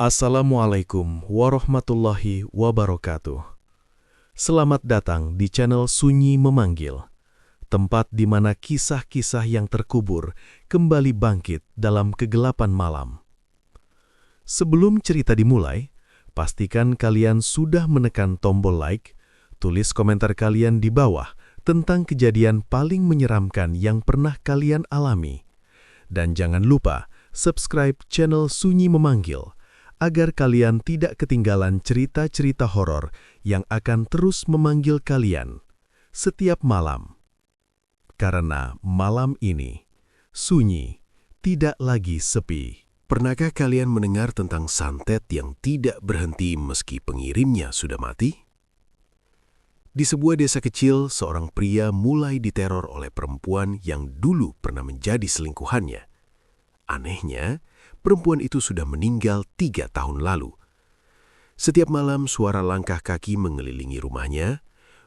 Assalamualaikum warahmatullahi wabarakatuh. Selamat datang di channel Sunyi Memanggil, tempat di mana kisah-kisah yang terkubur kembali bangkit dalam kegelapan malam. Sebelum cerita dimulai, pastikan kalian sudah menekan tombol like, tulis komentar kalian di bawah tentang kejadian paling menyeramkan yang pernah kalian alami. Dan jangan lupa subscribe channel Sunyi Memanggil, agar kalian tidak ketinggalan cerita-cerita horor yang akan terus memanggil kalian setiap malam. Karena malam ini, sunyi tidak lagi sepi. Pernahkah kalian mendengar tentang santet yang tidak berhenti meski pengirimnya sudah mati? Di sebuah desa kecil, seorang pria mulai diteror oleh perempuan yang dulu pernah menjadi selingkuhannya. Anehnya, perempuan itu sudah meninggal 3 tahun lalu. Setiap malam suara langkah kaki mengelilingi rumahnya,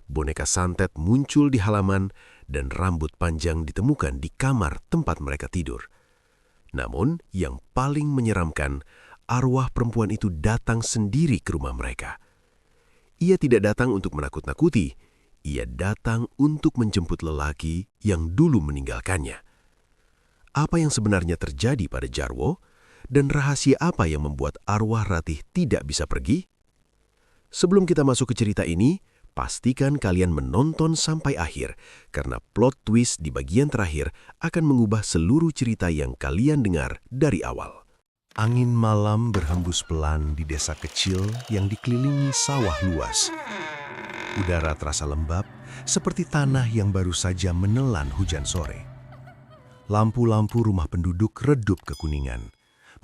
boneka santet muncul di halaman, dan rambut panjang ditemukan di kamar tempat mereka tidur. Namun, yang paling menyeramkan, arwah perempuan itu datang sendiri ke rumah mereka. Ia tidak datang untuk menakut-nakuti, ia datang untuk menjemput lelaki yang dulu meninggalkannya. Apa yang sebenarnya terjadi pada Jarwo? Dan rahasia apa yang membuat arwah Ratih tidak bisa pergi? Sebelum kita masuk ke cerita ini, pastikan kalian menonton sampai akhir, karena plot twist di bagian terakhir akan mengubah seluruh cerita yang kalian dengar dari awal. Angin malam berhembus pelan di desa kecil yang dikelilingi sawah luas. Udara terasa lembab, seperti tanah yang baru saja menelan hujan sore. Lampu-lampu rumah penduduk redup kekuningan,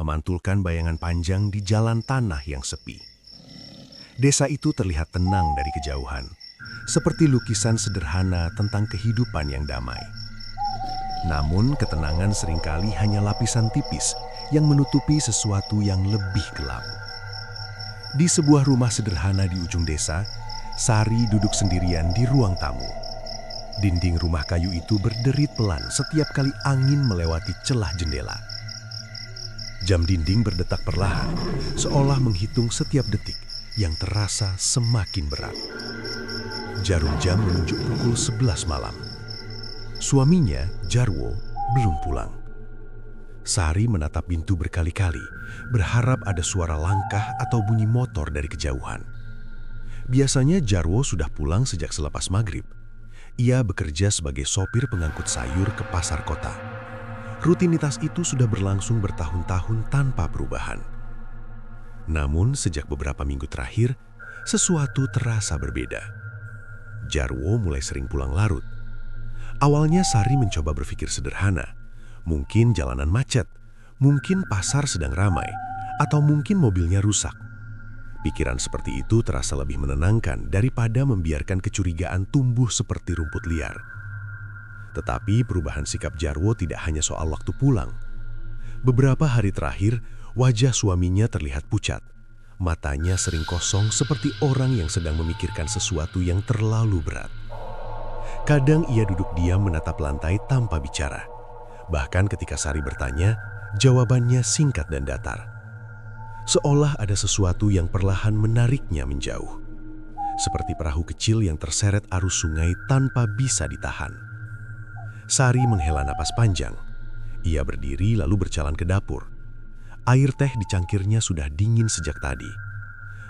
memantulkan bayangan panjang di jalan tanah yang sepi. Desa itu terlihat tenang dari kejauhan, seperti lukisan sederhana tentang kehidupan yang damai. Namun ketenangan seringkali hanya lapisan tipis yang menutupi sesuatu yang lebih gelap. Di sebuah rumah sederhana di ujung desa, Sari duduk sendirian di ruang tamu. Dinding rumah kayu itu berderit pelan setiap kali angin melewati celah jendela. Jam dinding berdetak perlahan, seolah menghitung setiap detik yang terasa semakin berat. Jarum jam menunjuk pukul 11 malam. Suaminya, Jarwo, belum pulang. Sari menatap pintu berkali-kali, berharap ada suara langkah atau bunyi motor dari kejauhan. Biasanya Jarwo sudah pulang sejak selepas maghrib. Ia bekerja sebagai sopir pengangkut sayur ke pasar kota. Rutinitas itu sudah berlangsung bertahun-tahun tanpa perubahan. Namun sejak beberapa minggu terakhir, sesuatu terasa berbeda. Jarwo mulai sering pulang larut. Awalnya Sari mencoba berpikir sederhana. Mungkin jalanan macet, mungkin pasar sedang ramai, atau mungkin mobilnya rusak. Pikiran seperti itu terasa lebih menenangkan daripada membiarkan kecurigaan tumbuh seperti rumput liar. Tetapi perubahan sikap Jarwo tidak hanya soal waktu pulang. Beberapa hari terakhir, wajah suaminya terlihat pucat. Matanya sering kosong seperti orang yang sedang memikirkan sesuatu yang terlalu berat. Kadang ia duduk diam menatap lantai tanpa bicara. Bahkan ketika Sari bertanya, jawabannya singkat dan datar. Seolah ada sesuatu yang perlahan menariknya menjauh. Seperti perahu kecil yang terseret arus sungai tanpa bisa ditahan. Sari menghela napas panjang. Ia berdiri lalu berjalan ke dapur. Air teh di cangkirnya sudah dingin sejak tadi.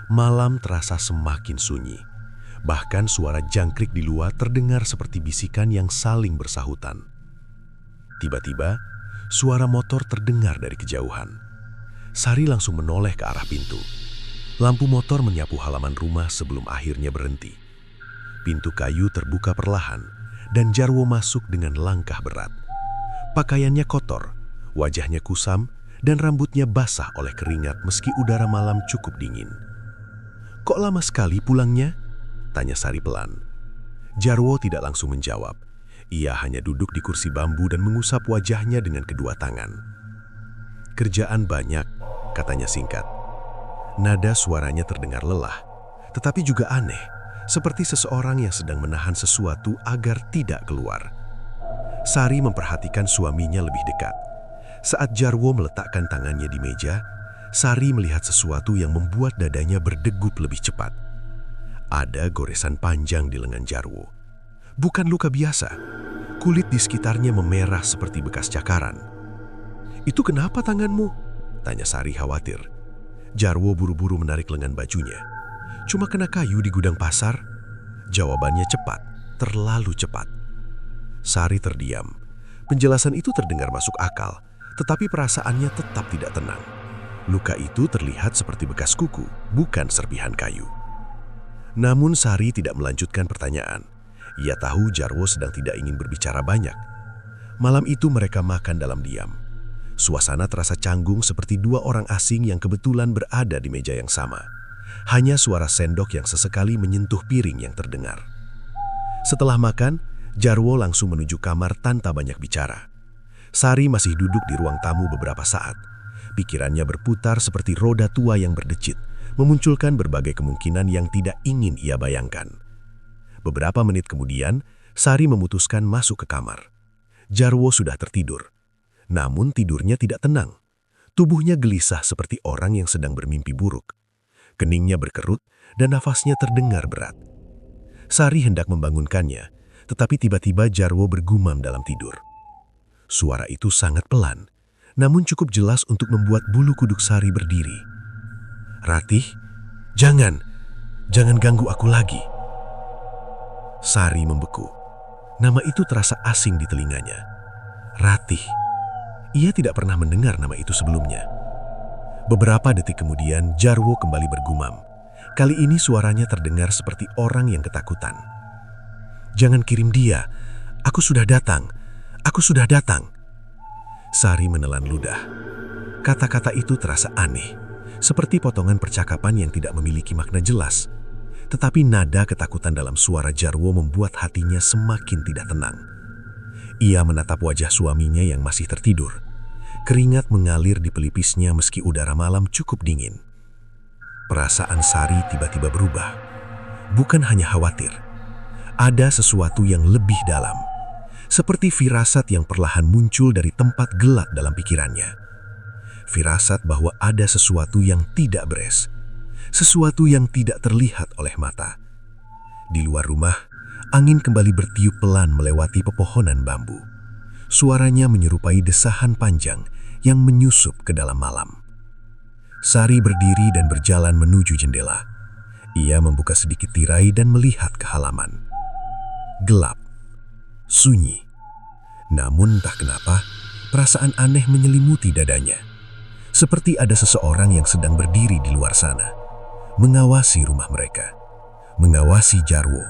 Malam terasa semakin sunyi. Bahkan suara jangkrik di luar terdengar seperti bisikan yang saling bersahutan. Tiba-tiba, suara motor terdengar dari kejauhan. Sari langsung menoleh ke arah pintu. Lampu motor menyapu halaman rumah sebelum akhirnya berhenti. Pintu kayu terbuka perlahan, dan Jarwo masuk dengan langkah berat. Pakaiannya kotor, wajahnya kusam, dan rambutnya basah oleh keringat meski udara malam cukup dingin. "Kok lama sekali pulangnya?" tanya Sari pelan. Jarwo tidak langsung menjawab. Ia hanya duduk di kursi bambu dan mengusap wajahnya dengan kedua tangan. "Kerjaan banyak," katanya singkat. Nada suaranya terdengar lelah, tetapi juga aneh, seperti seseorang yang sedang menahan sesuatu agar tidak keluar. Sari memperhatikan suaminya lebih dekat. Saat Jarwo meletakkan tangannya di meja, Sari melihat sesuatu yang membuat dadanya berdegup lebih cepat. Ada goresan panjang di lengan Jarwo. Bukan luka biasa. Kulit di sekitarnya memerah seperti bekas cakaran. "Itu kenapa tanganmu?" tanya Sari khawatir. Jarwo buru-buru menarik lengan bajunya. "Cuma kena kayu di gudang pasar." Jawabannya cepat, terlalu cepat. Sari terdiam. Penjelasan itu terdengar masuk akal, tetapi perasaannya tetap tidak tenang. Luka itu terlihat seperti bekas kuku, bukan serpihan kayu. Namun Sari tidak melanjutkan pertanyaan. Ia tahu Jarwo sedang tidak ingin berbicara banyak. Malam itu mereka makan dalam diam. Suasana terasa canggung seperti dua orang asing yang kebetulan berada di meja yang sama. Hanya suara sendok yang sesekali menyentuh piring yang terdengar. Setelah makan, Jarwo langsung menuju kamar tanpa banyak bicara. Sari masih duduk di ruang tamu beberapa saat. Pikirannya berputar seperti roda tua yang berdecit, memunculkan berbagai kemungkinan yang tidak ingin ia bayangkan. Beberapa menit kemudian, Sari memutuskan masuk ke kamar. Jarwo sudah tertidur. Namun tidurnya tidak tenang. Tubuhnya gelisah seperti orang yang sedang bermimpi buruk. Keningnya berkerut dan nafasnya terdengar berat. Sari hendak membangunkannya, tetapi tiba-tiba Jarwo bergumam dalam tidur. Suara itu sangat pelan, namun cukup jelas untuk membuat bulu kuduk Sari berdiri. "Ratih, jangan ganggu aku lagi." Sari membeku. Nama itu terasa asing di telinganya. Ratih. Ia tidak pernah mendengar nama itu sebelumnya. Beberapa detik kemudian, Jarwo kembali bergumam. Kali ini suaranya terdengar seperti orang yang ketakutan. "Jangan kirim dia. Aku sudah datang. Aku sudah datang." Sari menelan ludah. Kata-kata itu terasa aneh, seperti potongan percakapan yang tidak memiliki makna jelas. Tetapi nada ketakutan dalam suara Jarwo membuat hatinya semakin tidak tenang. Ia menatap wajah suaminya yang masih tertidur. Keringat mengalir di pelipisnya meski udara malam cukup dingin. Perasaan Sari tiba-tiba berubah. Bukan hanya khawatir. Ada sesuatu yang lebih dalam. Seperti firasat yang perlahan muncul dari tempat gelap dalam pikirannya. Firasat bahwa ada sesuatu yang tidak beres. Sesuatu yang tidak terlihat oleh mata. Di luar rumah, angin kembali bertiup pelan melewati pepohonan bambu. Suaranya menyerupai desahan panjang yang menyusup ke dalam malam. Sari berdiri dan berjalan menuju jendela. Ia membuka sedikit tirai dan melihat ke halaman. Gelap. Sunyi. Namun entah kenapa, perasaan aneh menyelimuti dadanya. Seperti ada seseorang yang sedang berdiri di luar sana, mengawasi rumah mereka, mengawasi Jarwo.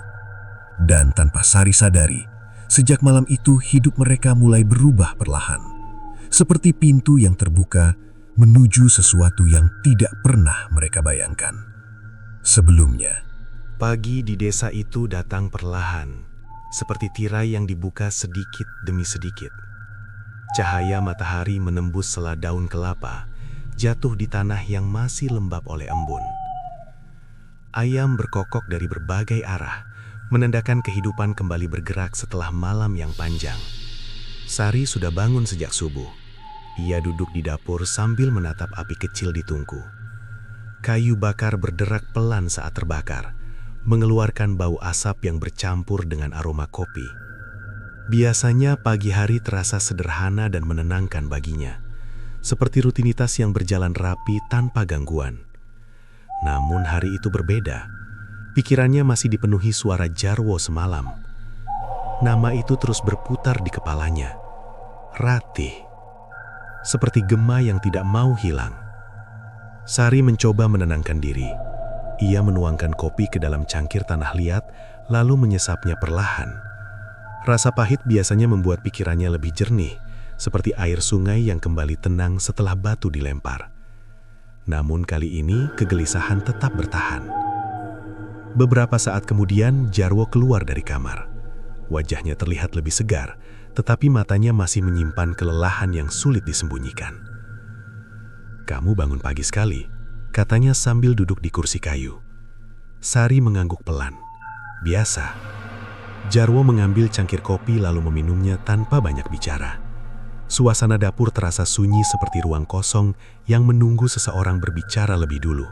Dan tanpa Sari sadari, sejak malam itu hidup mereka mulai berubah perlahan. Seperti pintu yang terbuka menuju sesuatu yang tidak pernah mereka bayangkan sebelumnya. Pagi di desa itu datang perlahan, seperti tirai yang dibuka sedikit demi sedikit. Cahaya matahari menembus sela daun kelapa, jatuh di tanah yang masih lembab oleh embun. Ayam berkokok dari berbagai arah, menandakan kehidupan kembali bergerak setelah malam yang panjang. Sari sudah bangun sejak subuh. Ia duduk di dapur sambil menatap api kecil di tungku. Kayu bakar berderak pelan saat terbakar, mengeluarkan bau asap yang bercampur dengan aroma kopi. Biasanya pagi hari terasa sederhana dan menenangkan baginya, seperti rutinitas yang berjalan rapi tanpa gangguan. Namun hari itu berbeda. Pikirannya masih dipenuhi suara Jarwo semalam. Nama itu terus berputar di kepalanya. Ratih. Seperti gema yang tidak mau hilang. Sari mencoba menenangkan diri. Ia menuangkan kopi ke dalam cangkir tanah liat, lalu menyesapnya perlahan. Rasa pahit biasanya membuat pikirannya lebih jernih, seperti air sungai yang kembali tenang setelah batu dilempar. Namun kali ini kegelisahan tetap bertahan. Beberapa saat kemudian Jarwo keluar dari kamar. Wajahnya terlihat lebih segar, tetapi matanya masih menyimpan kelelahan yang sulit disembunyikan. "Kamu bangun pagi sekali," katanya sambil duduk di kursi kayu. Sari mengangguk pelan. "Biasa." Jarwo mengambil cangkir kopi lalu meminumnya tanpa banyak bicara. Suasana dapur terasa sunyi seperti ruang kosong yang menunggu seseorang berbicara lebih dulu.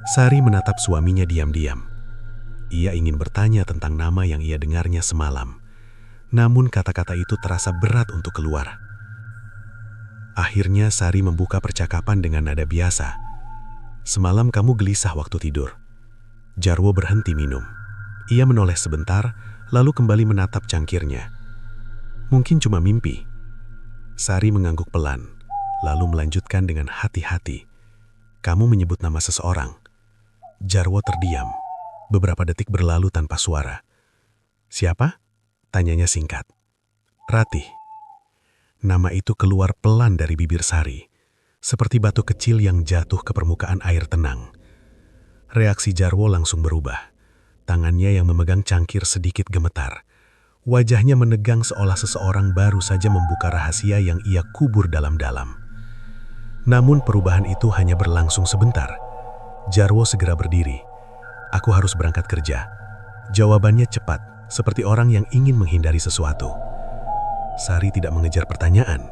Sari menatap suaminya diam-diam. Ia ingin bertanya tentang nama yang ia dengarnya semalam. Namun kata-kata itu terasa berat untuk keluar. Akhirnya Sari membuka percakapan dengan nada biasa. "Semalam kamu gelisah waktu tidur." Jarwo berhenti minum. Ia menoleh sebentar, lalu kembali menatap cangkirnya. "Mungkin cuma mimpi." Sari mengangguk pelan, lalu melanjutkan dengan hati-hati. "Kamu menyebut nama seseorang." Jarwo terdiam. Beberapa detik berlalu tanpa suara. "Siapa?" tanyanya singkat. "Ratih." Nama itu keluar pelan dari bibir Sari, seperti batu kecil yang jatuh ke permukaan air tenang. Reaksi Jarwo langsung berubah. Tangannya yang memegang cangkir sedikit gemetar. Wajahnya menegang seolah seseorang baru saja membuka rahasia yang ia kubur dalam-dalam. Namun perubahan itu hanya berlangsung sebentar. Jarwo segera berdiri. "Aku harus berangkat kerja." Jawabannya cepat, seperti orang yang ingin menghindari sesuatu. Sari tidak mengejar pertanyaan.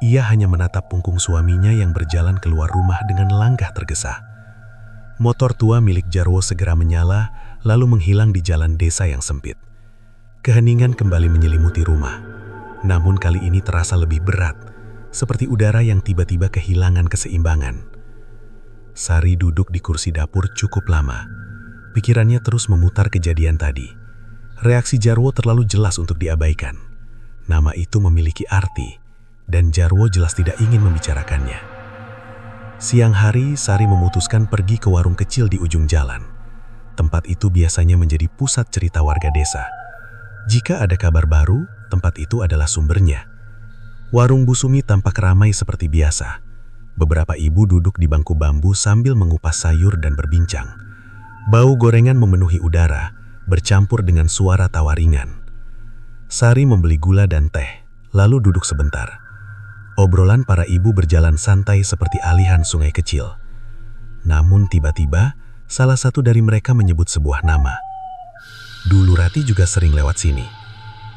Ia hanya menatap punggung suaminya yang berjalan keluar rumah dengan langkah tergesa. Motor tua milik Jarwo segera menyala, lalu menghilang di jalan desa yang sempit. Keheningan kembali menyelimuti rumah. Namun kali ini terasa lebih berat, seperti udara yang tiba-tiba kehilangan keseimbangan. Sari duduk di kursi dapur cukup lama. Pikirannya terus memutar kejadian tadi. Reaksi Jarwo terlalu jelas untuk diabaikan. Nama itu memiliki arti, dan Jarwo jelas tidak ingin membicarakannya. Siang hari, Sari memutuskan pergi ke warung kecil di ujung jalan. Tempat itu biasanya menjadi pusat cerita warga desa. Jika ada kabar baru, tempat itu adalah sumbernya. Warung Bu Sumi tampak ramai seperti biasa. Beberapa ibu duduk di bangku bambu sambil mengupas sayur dan berbincang. Bau gorengan memenuhi udara, bercampur dengan suara tawa ringan. Sari membeli gula dan teh, lalu duduk sebentar. Obrolan para ibu berjalan santai seperti aliran sungai kecil. Namun tiba-tiba, salah satu dari mereka menyebut sebuah nama. "Dulu Ratih juga sering lewat sini."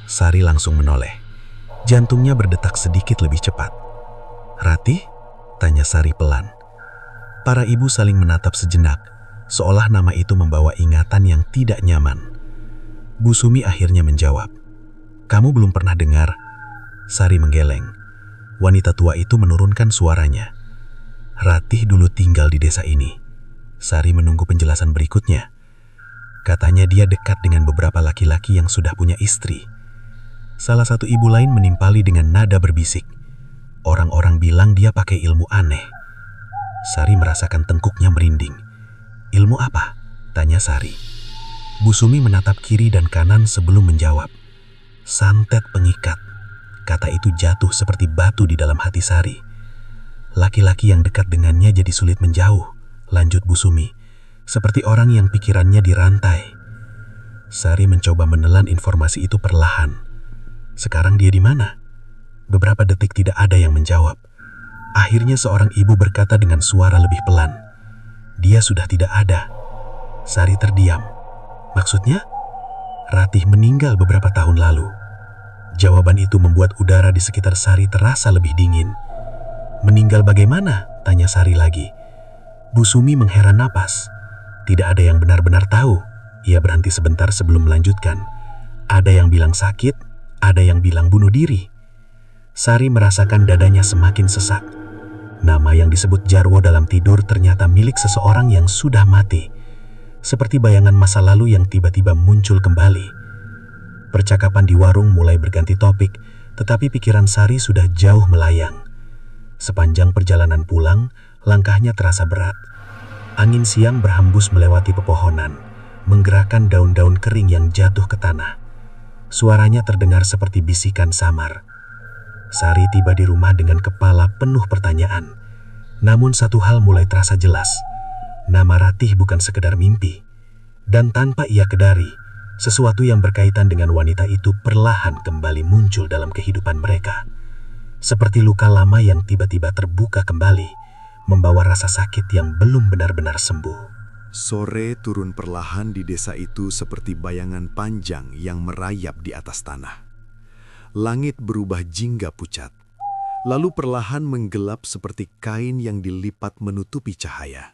Sari langsung menoleh. Jantungnya berdetak sedikit lebih cepat. "Ratih?" tanya Sari pelan. Para ibu saling menatap sejenak, seolah nama itu membawa ingatan yang tidak nyaman. Bu Sumi akhirnya menjawab. "Kamu belum pernah dengar?" Sari menggeleng. Wanita tua itu menurunkan suaranya. "Ratih dulu tinggal di desa ini." Sari menunggu penjelasan berikutnya. Katanya dia dekat dengan beberapa laki-laki yang sudah punya istri. Salah satu ibu lain menimpali dengan nada berbisik. "Orang-orang bilang dia pakai ilmu aneh." Sari merasakan tengkuknya merinding. "Ilmu apa?" tanya Sari. Bu Sumi menatap kiri dan kanan sebelum menjawab. "Santet pengikat." Kata itu jatuh seperti batu di dalam hati Sari. Laki-laki yang dekat dengannya jadi sulit menjauh, lanjut Bu Sumi. Seperti orang yang pikirannya dirantai. Sari mencoba menelan informasi itu perlahan. "Sekarang dia di mana?" Beberapa detik tidak ada yang menjawab. Akhirnya seorang ibu berkata dengan suara lebih pelan. "Dia sudah tidak ada." Sari terdiam. "Maksudnya?" "Ratih meninggal beberapa tahun lalu." Jawaban itu membuat udara di sekitar Sari terasa lebih dingin. "Meninggal bagaimana?" tanya Sari lagi. Bu Sumi menghela napas. Tidak ada yang benar-benar tahu. Ia berhenti sebentar sebelum melanjutkan. Ada yang bilang sakit, ada yang bilang bunuh diri. Sari merasakan dadanya semakin sesak. Nama yang disebut Jarwo dalam tidur ternyata milik seseorang yang sudah mati. Seperti bayangan masa lalu yang tiba-tiba muncul kembali. Percakapan di warung mulai berganti topik, tetapi pikiran Sari sudah jauh melayang. Sepanjang perjalanan pulang, langkahnya terasa berat. Angin siang berhembus melewati pepohonan, menggerakkan daun-daun kering yang jatuh ke tanah. Suaranya terdengar seperti bisikan samar. Sari tiba di rumah dengan kepala penuh pertanyaan. Namun satu hal mulai terasa jelas. Nama Ratih bukan sekedar mimpi. Dan tanpa ia kedari, sesuatu yang berkaitan dengan wanita itu perlahan kembali muncul dalam kehidupan mereka. Seperti luka lama yang tiba-tiba terbuka kembali, membawa rasa sakit yang belum benar-benar sembuh. Sore turun perlahan di desa itu seperti bayangan panjang yang merayap di atas tanah. Langit berubah jingga pucat, lalu perlahan menggelap seperti kain yang dilipat menutupi cahaya.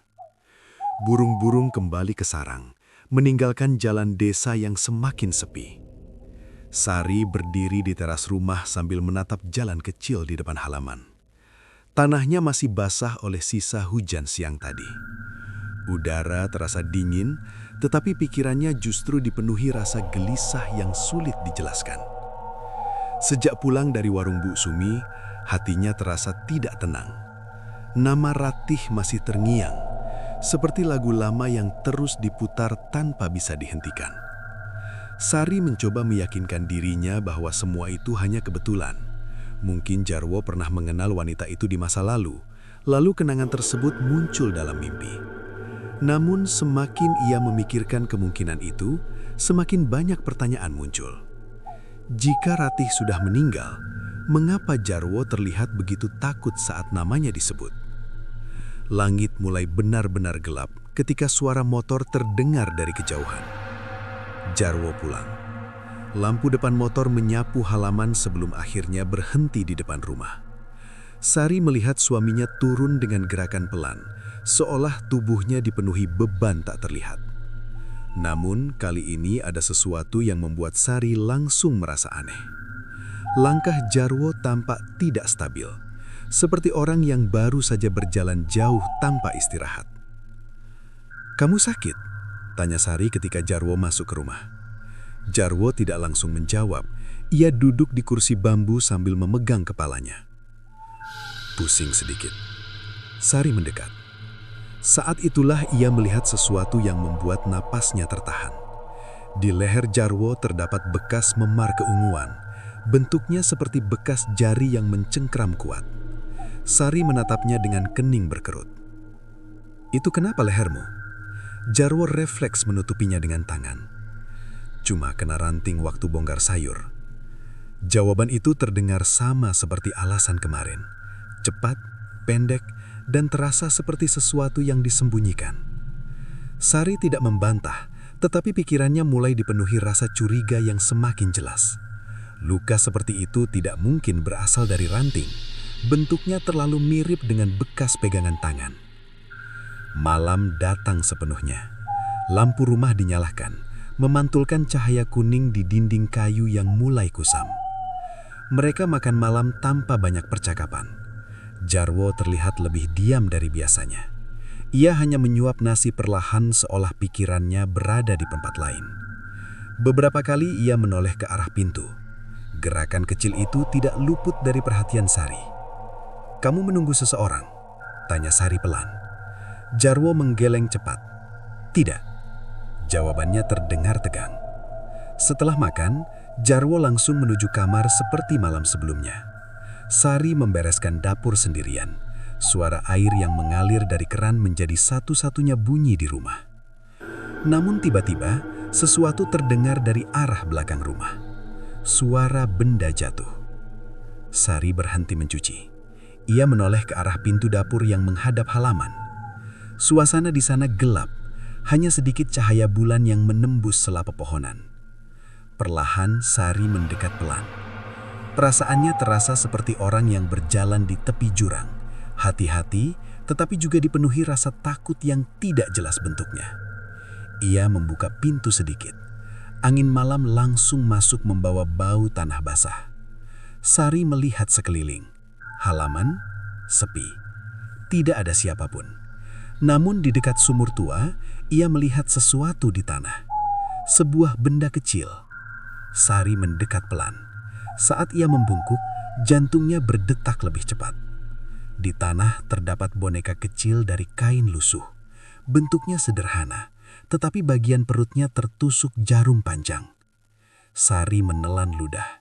Burung-burung kembali ke sarang, meninggalkan jalan desa yang semakin sepi. Sari berdiri di teras rumah sambil menatap jalan kecil di depan halaman. Tanahnya masih basah oleh sisa hujan siang tadi. Udara terasa dingin, tetapi pikirannya justru dipenuhi rasa gelisah yang sulit dijelaskan. Sejak pulang dari warung Bu Sumi, hatinya terasa tidak tenang. Nama Ratih masih terngiang, seperti lagu lama yang terus diputar tanpa bisa dihentikan. Sari mencoba meyakinkan dirinya bahwa semua itu hanya kebetulan. Mungkin Jarwo pernah mengenal wanita itu di masa lalu kenangan tersebut muncul dalam mimpi. Namun semakin ia memikirkan kemungkinan itu, semakin banyak pertanyaan muncul. Jika Ratih sudah meninggal, mengapa Jarwo terlihat begitu takut saat namanya disebut? Langit mulai benar-benar gelap ketika suara motor terdengar dari kejauhan. Jarwo pulang. Lampu depan motor menyapu halaman sebelum akhirnya berhenti di depan rumah. Sari melihat suaminya turun dengan gerakan pelan, seolah tubuhnya dipenuhi beban tak terlihat. Namun, kali ini ada sesuatu yang membuat Sari langsung merasa aneh. Langkah Jarwo tampak tidak stabil, seperti orang yang baru saja berjalan jauh tanpa istirahat. "Kamu sakit?" tanya Sari ketika Jarwo masuk ke rumah. Jarwo tidak langsung menjawab. Ia duduk di kursi bambu sambil memegang kepalanya. "Pusing sedikit." Sari mendekat. Saat itulah ia melihat sesuatu yang membuat napasnya tertahan. Di leher Jarwo terdapat bekas memar keunguan. Bentuknya seperti bekas jari yang mencengkram kuat. Sari menatapnya dengan kening berkerut. "Itu kenapa lehermu?" Jarwo refleks menutupinya dengan tangan. "Cuma kena ranting waktu bongkar sayur." Jawaban itu terdengar sama seperti alasan kemarin. Cepat, pendek, dan terasa seperti sesuatu yang disembunyikan. Sari tidak membantah, tetapi pikirannya mulai dipenuhi rasa curiga yang semakin jelas. Luka seperti itu tidak mungkin berasal dari ranting. Bentuknya terlalu mirip dengan bekas pegangan tangan. Malam datang sepenuhnya. Lampu rumah dinyalakan, memantulkan cahaya kuning di dinding kayu yang mulai kusam. Mereka makan malam tanpa banyak percakapan. Jarwo terlihat lebih diam dari biasanya. Ia hanya menyuap nasi perlahan seolah pikirannya berada di tempat lain. Beberapa kali ia menoleh ke arah pintu. Gerakan kecil itu tidak luput dari perhatian Sari. "Kamu menunggu seseorang?" tanya Sari pelan. Jarwo menggeleng cepat. "Tidak." Jawabannya terdengar tegang. Setelah makan, Jarwo langsung menuju kamar seperti malam sebelumnya. Sari membereskan dapur sendirian. Suara air yang mengalir dari keran menjadi satu-satunya bunyi di rumah. Namun tiba-tiba, sesuatu terdengar dari arah belakang rumah. Suara benda jatuh. Sari berhenti mencuci. Ia menoleh ke arah pintu dapur yang menghadap halaman. Suasana di sana gelap, hanya sedikit cahaya bulan yang menembus sela pepohonan. Perlahan Sari mendekat pelan. Perasaannya terasa seperti orang yang berjalan di tepi jurang. Hati-hati, tetapi juga dipenuhi rasa takut yang tidak jelas bentuknya. Ia membuka pintu sedikit. Angin malam langsung masuk membawa bau tanah basah. Sari melihat sekeliling. Halaman sepi. Tidak ada siapapun. Namun di dekat sumur tua, ia melihat sesuatu di tanah. Sebuah benda kecil. Sari mendekat pelan. Saat ia membungkuk, jantungnya berdetak lebih cepat. Di tanah terdapat boneka kecil dari kain lusuh. Bentuknya sederhana, tetapi bagian perutnya tertusuk jarum panjang. Sari menelan ludah.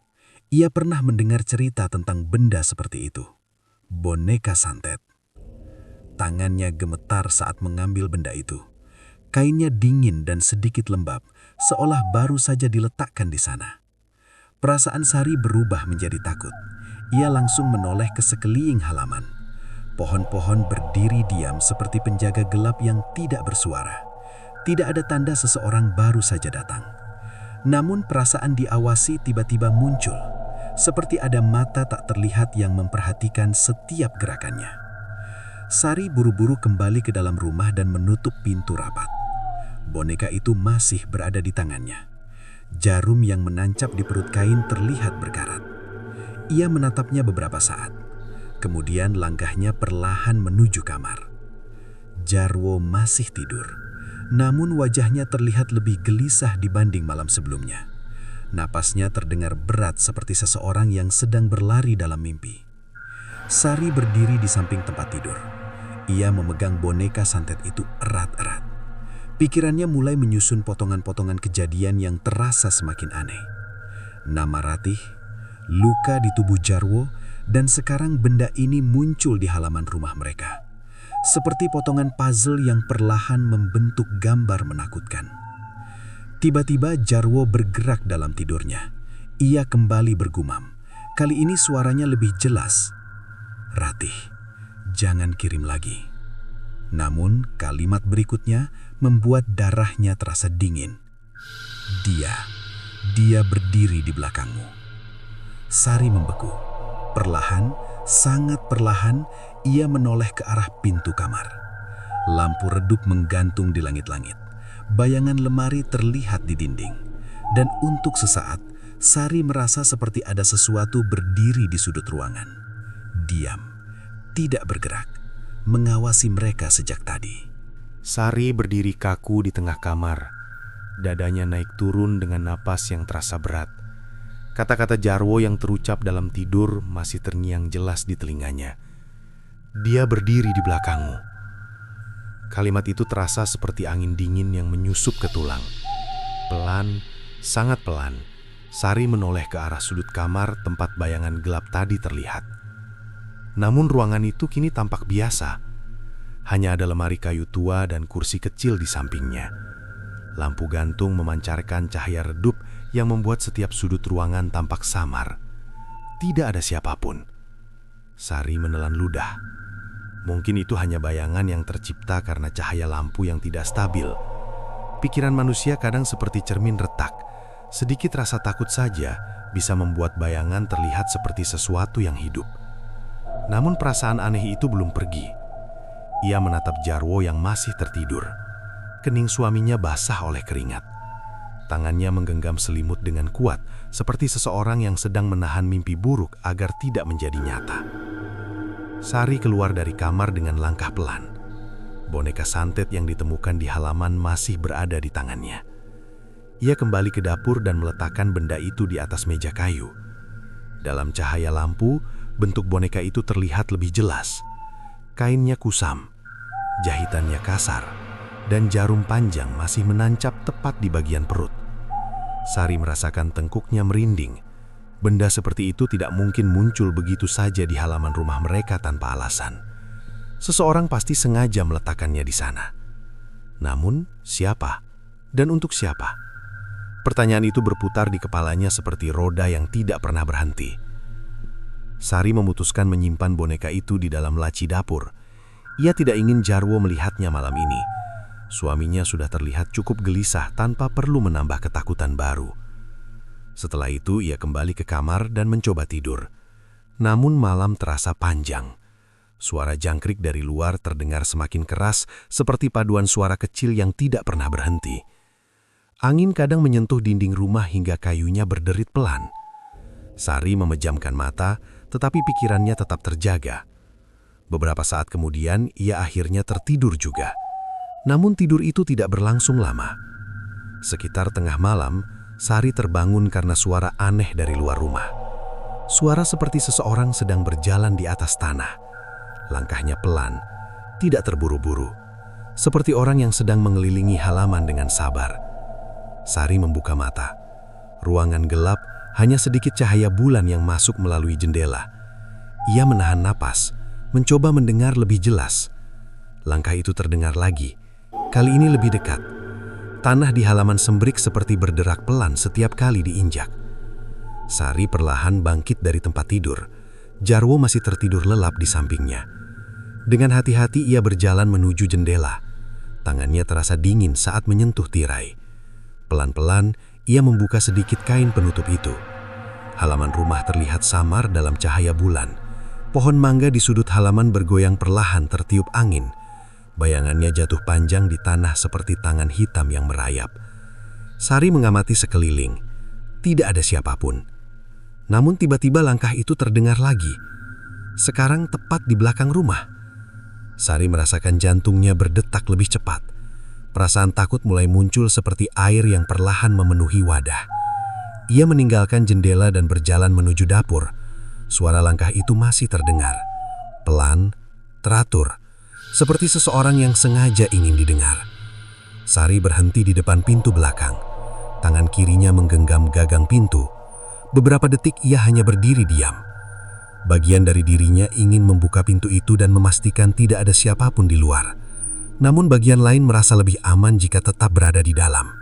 Ia pernah mendengar cerita tentang benda seperti itu. Boneka santet. Tangannya gemetar saat mengambil benda itu. Kainnya dingin dan sedikit lembab, seolah baru saja diletakkan di sana. Perasaan Sari berubah menjadi takut. Ia langsung menoleh ke sekeliling halaman. Pohon-pohon berdiri diam seperti penjaga gelap yang tidak bersuara. Tidak ada tanda seseorang baru saja datang. Namun perasaan diawasi tiba-tiba muncul. seperti ada mata tak terlihat yang memperhatikan setiap gerakannya. Sari buru-buru kembali ke dalam rumah dan menutup pintu rapat. Boneka itu masih berada di tangannya. Jarum yang menancap di perut kain terlihat berkarat. Ia menatapnya beberapa saat. Kemudian langkahnya perlahan menuju kamar. Jarwo masih tidur, namun wajahnya terlihat lebih gelisah dibanding malam sebelumnya. Napasnya terdengar berat seperti seseorang yang sedang berlari dalam mimpi. Sari berdiri di samping tempat tidur. Ia memegang boneka santet itu erat-erat. Pikirannya mulai menyusun potongan-potongan kejadian yang terasa semakin aneh. Nama Ratih, luka di tubuh Jarwo, dan sekarang benda ini muncul di halaman rumah mereka. Seperti potongan puzzle yang perlahan membentuk gambar menakutkan. Tiba-tiba Jarwo bergerak dalam tidurnya. Ia kembali bergumam. Kali ini suaranya lebih jelas. "Ratih, jangan kirim lagi." Namun kalimat berikutnya membuat darahnya terasa dingin. Dia berdiri di belakangmu." Sari membeku. Perlahan, sangat perlahan, ia menoleh ke arah pintu kamar. Lampu redup menggantung di langit-langit. Bayangan lemari terlihat di dinding. Dan untuk sesaat, Sari merasa seperti ada sesuatu berdiri di sudut ruangan. Diam, tidak bergerak, mengawasi mereka sejak tadi. Sari berdiri kaku di tengah kamar. Dadanya naik turun dengan napas yang terasa berat. Kata-kata Jarwo yang terucap dalam tidur masih terngiang jelas di telinganya. "Dia berdiri di belakangmu." Kalimat itu terasa seperti angin dingin yang menyusup ke tulang. Pelan, sangat pelan, Sari menoleh ke arah sudut kamar tempat bayangan gelap tadi terlihat. Namun ruangan itu kini tampak biasa. Hanya ada lemari kayu tua dan kursi kecil di sampingnya. Lampu gantung memancarkan cahaya redup yang membuat setiap sudut ruangan tampak samar. Tidak ada siapapun. Sari menelan ludah. Mungkin itu hanya bayangan yang tercipta karena cahaya lampu yang tidak stabil. Pikiran manusia kadang seperti cermin retak. Sedikit rasa takut saja bisa membuat bayangan terlihat seperti sesuatu yang hidup. Namun perasaan aneh itu belum pergi. Ia menatap Jarwo yang masih tertidur. Kening suaminya basah oleh keringat. Tangannya menggenggam selimut dengan kuat, seperti seseorang yang sedang menahan mimpi buruk agar tidak menjadi nyata. Sari keluar dari kamar dengan langkah pelan. Boneka santet yang ditemukan di halaman masih berada di tangannya. Ia kembali ke dapur dan meletakkan benda itu di atas meja kayu. Dalam cahaya lampu, bentuk boneka itu terlihat lebih jelas. Kainnya kusam, jahitannya kasar, dan jarum panjang masih menancap tepat di bagian perut. Sari merasakan tengkuknya merinding. Benda seperti itu tidak mungkin muncul begitu saja di halaman rumah mereka tanpa alasan. Seseorang pasti sengaja meletakkannya di sana. Namun, siapa? Dan untuk siapa? Pertanyaan itu berputar di kepalanya seperti roda yang tidak pernah berhenti. Sari memutuskan menyimpan boneka itu di dalam laci dapur. Ia tidak ingin Jarwo melihatnya malam ini. Suaminya sudah terlihat cukup gelisah tanpa perlu menambah ketakutan baru. Setelah itu ia kembali ke kamar dan mencoba tidur. Namun malam terasa panjang. Suara jangkrik dari luar terdengar semakin keras seperti paduan suara kecil yang tidak pernah berhenti. Angin kadang menyentuh dinding rumah hingga kayunya berderit pelan. Sari memejamkan mata, tetapi pikirannya tetap terjaga. Beberapa saat kemudian ia akhirnya tertidur juga. Namun tidur itu tidak berlangsung lama. Sekitar tengah malam, Sari terbangun karena suara aneh dari luar rumah. Suara seperti seseorang sedang berjalan di atas tanah. Langkahnya pelan, tidak terburu-buru. Seperti orang yang sedang mengelilingi halaman dengan sabar. Sari membuka mata. Ruangan gelap, hanya sedikit cahaya bulan yang masuk melalui jendela. Ia menahan napas, mencoba mendengar lebih jelas. Langkah itu terdengar lagi. Kali ini lebih dekat. Tanah di halaman sembrik seperti berderak pelan setiap kali diinjak. Sari perlahan bangkit dari tempat tidur. Jarwo masih tertidur lelap di sampingnya. Dengan hati-hati ia berjalan menuju jendela. Tangannya terasa dingin saat menyentuh tirai. Pelan-pelan ia membuka sedikit kain penutup itu. halaman rumah terlihat samar dalam cahaya bulan. Pohon mangga di sudut halaman bergoyang perlahan tertiup angin. Bayangannya jatuh panjang di tanah seperti tangan hitam yang merayap. Sari mengamati sekeliling. Tidak ada siapapun. Namun tiba-tiba langkah itu terdengar lagi. Sekarang tepat di belakang rumah. Sari merasakan jantungnya berdetak lebih cepat. Perasaan takut mulai muncul seperti air yang perlahan memenuhi wadah. Ia meninggalkan jendela dan berjalan menuju dapur. Suara langkah itu masih terdengar. Pelan, teratur. Seperti seseorang yang sengaja ingin didengar. Sari berhenti di depan pintu belakang. Tangan kirinya menggenggam gagang pintu. Beberapa detik ia hanya berdiri diam. Bagian dari dirinya ingin membuka pintu itu dan memastikan tidak ada siapapun di luar. Namun bagian lain merasa lebih aman jika tetap berada di dalam.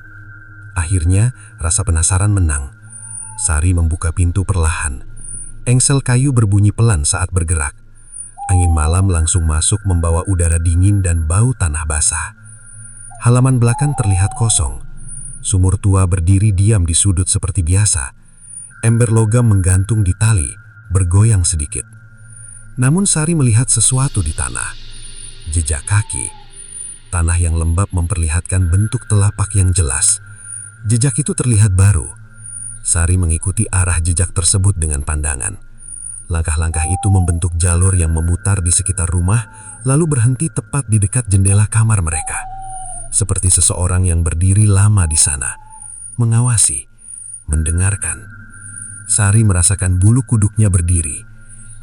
Akhirnya, rasa penasaran menang. Sari membuka pintu perlahan. Engsel kayu berbunyi pelan saat bergerak. Angin malam langsung masuk membawa udara dingin dan bau tanah basah. Halaman belakang terlihat kosong. Sumur tua berdiri diam di sudut seperti biasa. Ember logam menggantung di tali, bergoyang sedikit. Namun Sari melihat sesuatu di tanah. Jejak kaki. Tanah yang lembab memperlihatkan bentuk telapak yang jelas. Jejak itu terlihat baru. Sari mengikuti arah jejak tersebut dengan pandangan. Langkah-langkah itu membentuk jalur yang memutar di sekitar rumah, lalu berhenti tepat di dekat jendela kamar mereka. Seperti seseorang yang berdiri lama di sana, mengawasi, mendengarkan. Sari merasakan bulu kuduknya berdiri.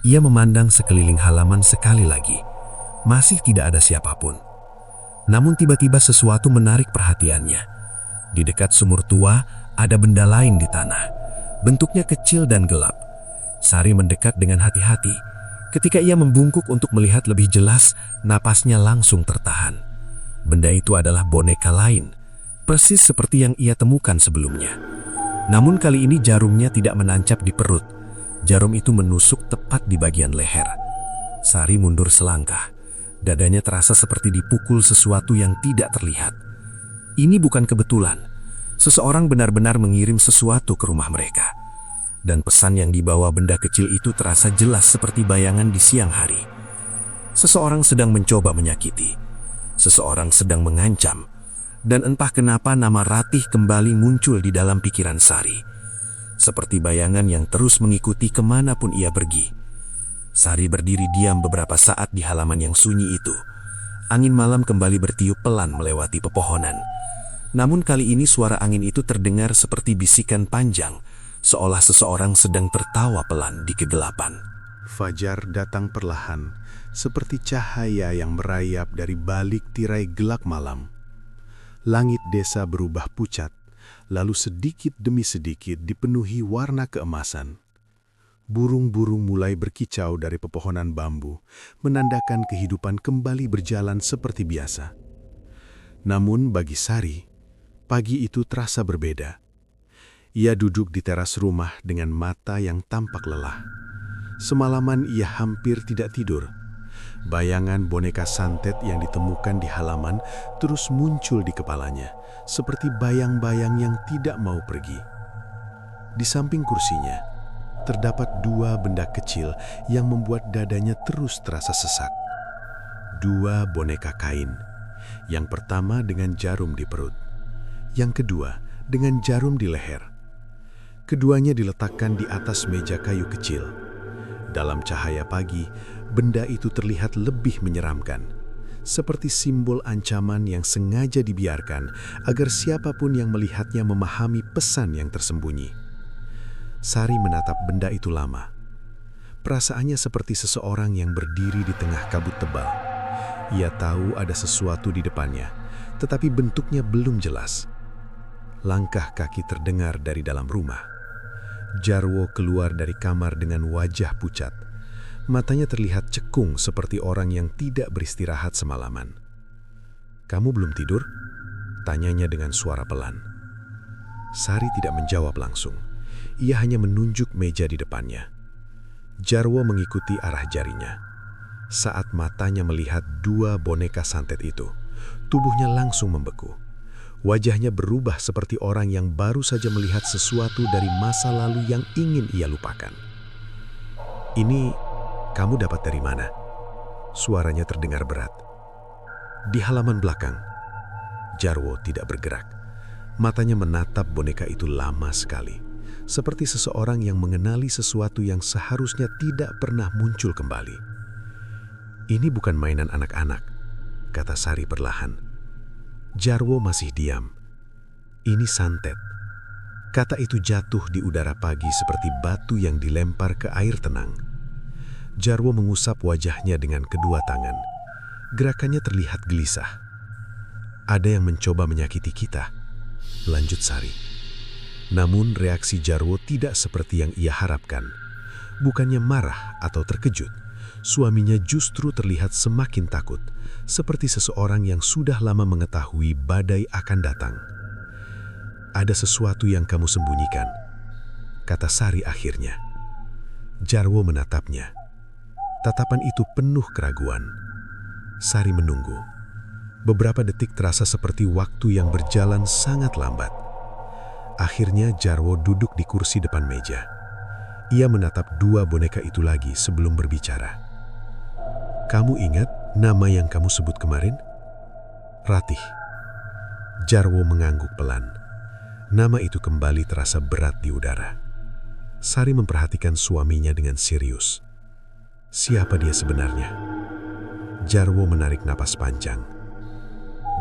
Ia memandang sekeliling halaman sekali lagi. Masih tidak ada siapapun. Namun tiba-tiba sesuatu menarik perhatiannya. Di dekat sumur tua, ada benda lain di tanah. Bentuknya kecil dan gelap. Sari mendekat dengan hati-hati. Ketika ia membungkuk untuk melihat lebih jelas, napasnya langsung tertahan. Benda itu adalah boneka lain, persis seperti yang ia temukan sebelumnya. Namun kali ini jarumnya tidak menancap di perut. Jarum itu menusuk tepat di bagian leher. Sari mundur selangkah. Dadanya terasa seperti dipukul sesuatu yang tidak terlihat. Ini bukan kebetulan. Seseorang benar-benar mengirim sesuatu ke rumah mereka. Dan pesan yang dibawa benda kecil itu terasa jelas seperti bayangan di siang hari. Seseorang sedang mencoba menyakiti. Seseorang sedang mengancam. Dan entah kenapa nama Ratih kembali muncul di dalam pikiran Sari. Seperti bayangan yang terus mengikuti kemanapun ia pergi. Sari berdiri diam beberapa saat di halaman yang sunyi itu. Angin malam kembali bertiup pelan melewati pepohonan. Namun kali ini suara angin itu terdengar seperti bisikan panjang, seolah seseorang sedang tertawa pelan di kegelapan. Fajar datang perlahan, seperti cahaya yang merayap dari balik tirai gelap malam. Langit desa berubah pucat, lalu sedikit demi sedikit dipenuhi warna keemasan. Burung-burung mulai berkicau dari pepohonan bambu, menandakan kehidupan kembali berjalan seperti biasa. Namun bagi Sari, pagi itu terasa berbeda. Ia duduk di teras rumah dengan mata yang tampak lelah. Semalaman ia hampir tidak tidur. Bayangan boneka santet yang ditemukan di halaman terus muncul di kepalanya, seperti bayang-bayang yang tidak mau pergi. Di samping kursinya, terdapat dua benda kecil yang membuat dadanya terus terasa sesak. Dua boneka kain. Yang pertama dengan jarum di perut. Yang kedua dengan jarum di leher. Keduanya diletakkan di atas meja kayu kecil. Dalam cahaya pagi, benda itu terlihat lebih menyeramkan. Seperti simbol ancaman yang sengaja dibiarkan agar siapapun yang melihatnya memahami pesan yang tersembunyi. Sari menatap benda itu lama. Perasaannya seperti seseorang yang berdiri di tengah kabut tebal. Ia tahu ada sesuatu di depannya, tetapi bentuknya belum jelas. Langkah kaki terdengar dari dalam rumah. Jarwo keluar dari kamar dengan wajah pucat. Matanya terlihat cekung seperti orang yang tidak beristirahat semalaman. "Kamu belum tidur?" tanyanya dengan suara pelan. Sari tidak menjawab langsung. Ia hanya menunjuk meja di depannya. Jarwo mengikuti arah jarinya. Saat matanya melihat dua boneka santet itu, tubuhnya langsung membeku. Wajahnya berubah seperti orang yang baru saja melihat sesuatu dari masa lalu yang ingin ia lupakan. "Ini kamu dapat dari mana?" Suaranya terdengar berat. "Di halaman belakang." Jarwo tidak bergerak. Matanya menatap boneka itu lama sekali, seperti seseorang yang mengenali sesuatu yang seharusnya tidak pernah muncul kembali. "Ini bukan mainan anak-anak," kata Sari perlahan. Jarwo masih diam. "Ini santet." Kata itu jatuh di udara pagi seperti batu yang dilempar ke air tenang. Jarwo mengusap wajahnya dengan kedua tangan. Gerakannya terlihat gelisah. "Ada yang mencoba menyakiti kita," lanjut Sari. Namun reaksi Jarwo tidak seperti yang ia harapkan. Bukannya marah atau terkejut, suaminya justru terlihat semakin takut, seperti seseorang yang sudah lama mengetahui badai akan datang. "Ada sesuatu yang kamu sembunyikan," kata Sari akhirnya. Jarwo menatapnya. Tatapan itu penuh keraguan. Sari menunggu. Beberapa detik terasa seperti waktu yang berjalan sangat lambat. Akhirnya Jarwo duduk di kursi depan meja. Ia menatap dua boneka itu lagi sebelum berbicara. "Kamu ingat nama yang kamu sebut kemarin?" "Ratih." Jarwo mengangguk pelan. Nama itu kembali terasa berat di udara. Sari memperhatikan suaminya dengan serius. Siapa dia sebenarnya? Jarwo menarik napas panjang.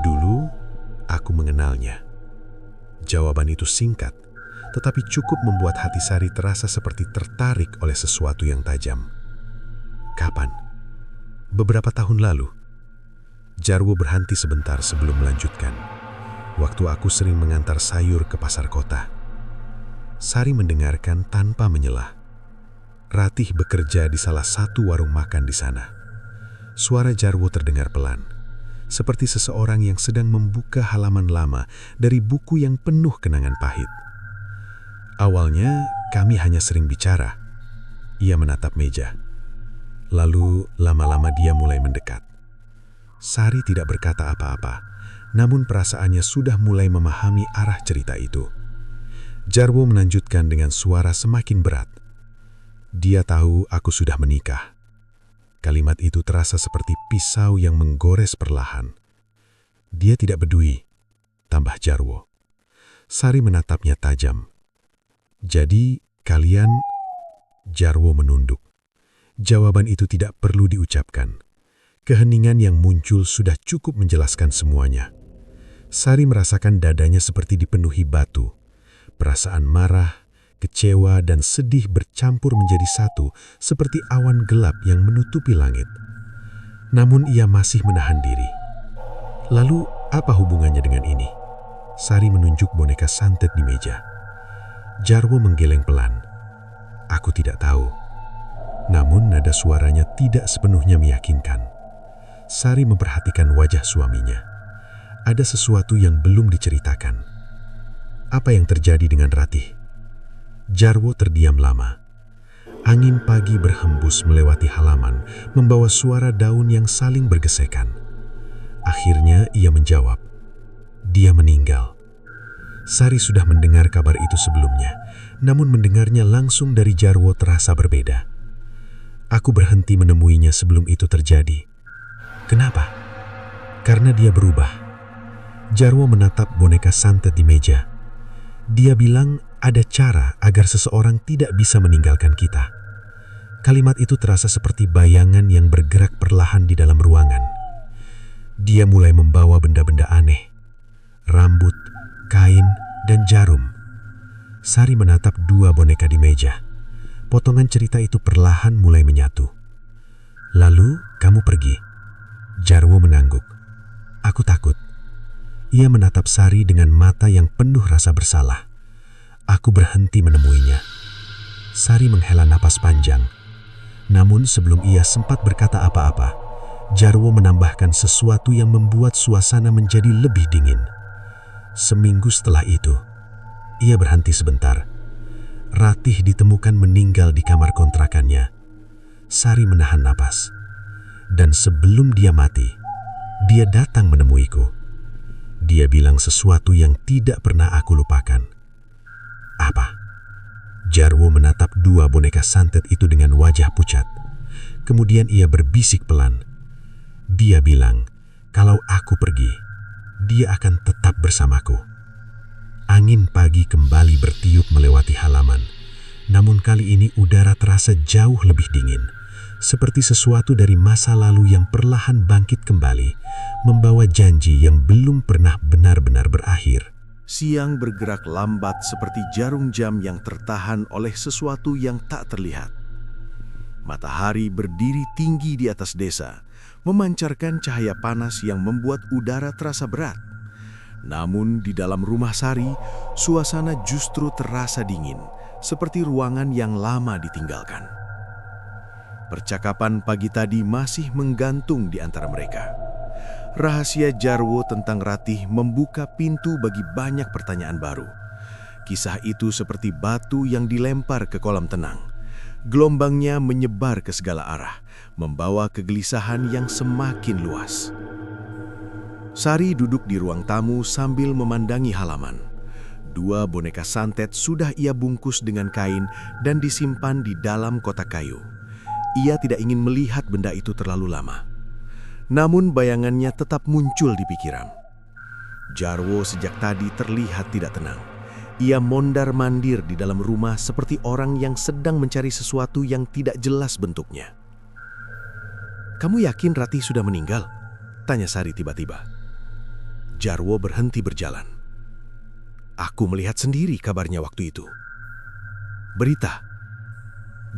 "Dulu, aku mengenalnya." Jawaban itu singkat, tetapi cukup membuat hati Sari terasa seperti tertarik oleh sesuatu yang tajam. "Kapan?" "Beberapa tahun lalu." Jarwo berhenti sebentar sebelum melanjutkan. "Waktu aku sering mengantar sayur ke pasar kota." Sari mendengarkan tanpa menyelah. Ratih bekerja di salah satu warung makan di sana. Suara Jarwo terdengar pelan, seperti seseorang yang sedang membuka halaman lama dari buku yang penuh kenangan pahit. "Awalnya kami hanya sering bicara." Ia menatap meja. Lalu lama-lama dia mulai mendekat. Sari tidak berkata apa-apa, namun perasaannya sudah mulai memahami arah cerita itu. Jarwo melanjutkan dengan suara semakin berat. "Dia tahu aku sudah menikah." Kalimat itu terasa seperti pisau yang menggores perlahan. "Dia tidak peduli," tambah Jarwo. Sari menatapnya tajam. "Jadi kalian..." Jarwo menunduk. Jawaban itu tidak perlu diucapkan. Keheningan yang muncul sudah cukup menjelaskan semuanya. Sari merasakan dadanya seperti dipenuhi batu. Perasaan marah, kecewa, dan sedih bercampur menjadi satu, seperti awan gelap yang menutupi langit. Namun ia masih menahan diri. "Lalu apa hubungannya dengan ini?" Sari menunjuk boneka santet di meja. Jarwo menggeleng pelan. "Aku tidak tahu." Namun nada suaranya tidak sepenuhnya meyakinkan. Sari memperhatikan wajah suaminya. Ada sesuatu yang belum diceritakan. "Apa yang terjadi dengan Ratih?" Jarwo terdiam lama. Angin pagi berhembus melewati halaman, membawa suara daun yang saling bergesekan. Akhirnya ia menjawab, "Dia meninggal." Sari sudah mendengar kabar itu sebelumnya, namun mendengarnya langsung dari Jarwo terasa berbeda. "Aku berhenti menemuinya sebelum itu terjadi." "Kenapa?" "Karena dia berubah." Jarwo menatap boneka santet di meja. Dia bilang ada cara agar seseorang tidak bisa meninggalkan kita. Kalimat itu terasa seperti bayangan yang bergerak perlahan di dalam ruangan. Dia mulai membawa benda-benda aneh. Rambut, kain, dan jarum. Sari menatap dua boneka di meja. Potongan cerita itu perlahan mulai menyatu. "Lalu kamu pergi." Jarwo mengangguk. "Aku takut." Ia menatap Sari dengan mata yang penuh rasa bersalah. "Aku berhenti menemuinya." Sari menghela napas panjang. Namun sebelum ia sempat berkata apa-apa, Jarwo menambahkan sesuatu yang membuat suasana menjadi lebih dingin. Seminggu setelah itu, ia berhenti sebentar. Ratih ditemukan meninggal di kamar kontrakannya. Sari menahan napas. Dan sebelum dia mati, dia datang menemuiku. Dia bilang sesuatu yang tidak pernah aku lupakan. Apa? Jarwo menatap dua boneka santet itu dengan wajah pucat. Kemudian ia berbisik pelan. Dia bilang, kalau aku pergi, dia akan tetap bersamaku. Angin pagi kembali bertiup melewati halaman. Namun kali ini udara terasa jauh lebih dingin. Seperti sesuatu dari masa lalu yang perlahan bangkit kembali, membawa janji yang belum pernah benar-benar berakhir. Siang bergerak lambat seperti jarum jam yang tertahan oleh sesuatu yang tak terlihat. Matahari berdiri tinggi di atas desa, memancarkan cahaya panas yang membuat udara terasa berat. Namun di dalam rumah Sari, suasana justru terasa dingin, seperti ruangan yang lama ditinggalkan. Percakapan pagi tadi masih menggantung di antara mereka. Rahasia Jarwo tentang Ratih membuka pintu bagi banyak pertanyaan baru. Kisah itu seperti batu yang dilempar ke kolam tenang. Gelombangnya menyebar ke segala arah, membawa kegelisahan yang semakin luas. Sari duduk di ruang tamu sambil memandangi halaman. Dua boneka santet sudah ia bungkus dengan kain dan disimpan di dalam kotak kayu. Ia tidak ingin melihat benda itu terlalu lama. Namun bayangannya tetap muncul di pikiran. Jarwo sejak tadi terlihat tidak tenang. Ia mondar-mandir di dalam rumah seperti orang yang sedang mencari sesuatu yang tidak jelas bentuknya. "Kamu yakin Ratih sudah meninggal?" tanya Sari tiba-tiba. Jarwo berhenti berjalan. "Aku melihat sendiri kabarnya waktu itu." "Berita?"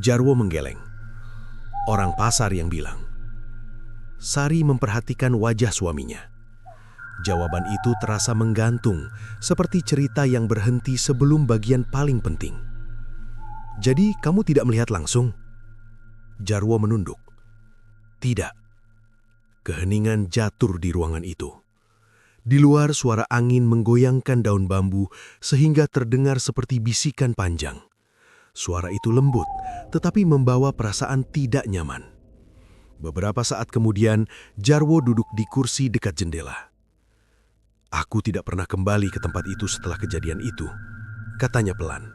Jarwo menggeleng. "Orang pasar yang bilang." Sari memperhatikan wajah suaminya. Jawaban itu terasa menggantung, seperti cerita yang berhenti sebelum bagian paling penting. "Jadi kamu tidak melihat langsung?" Jarwo menunduk. "Tidak." Keheningan jatuh di ruangan itu. Di luar suara angin menggoyangkan daun bambu sehingga terdengar seperti bisikan panjang. Suara itu lembut, tetapi membawa perasaan tidak nyaman. Beberapa saat kemudian, Jarwo duduk di kursi dekat jendela. "Aku tidak pernah kembali ke tempat itu setelah kejadian itu," katanya pelan.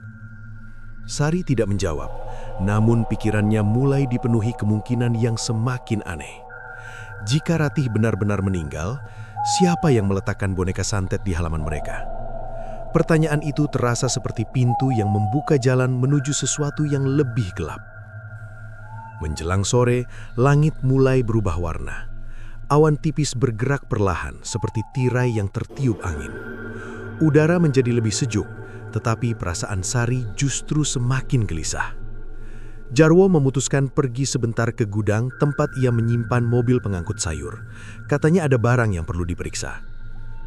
Sari tidak menjawab, namun pikirannya mulai dipenuhi kemungkinan yang semakin aneh. Jika Ratih benar-benar meninggal, siapa yang meletakkan boneka santet di halaman mereka? Pertanyaan itu terasa seperti pintu yang membuka jalan menuju sesuatu yang lebih gelap. Menjelang sore, langit mulai berubah warna. Awan tipis bergerak perlahan seperti tirai yang tertiup angin. Udara menjadi lebih sejuk, tetapi perasaan Sari justru semakin gelisah. Jarwo memutuskan pergi sebentar ke gudang tempat ia menyimpan mobil pengangkut sayur. Katanya ada barang yang perlu diperiksa.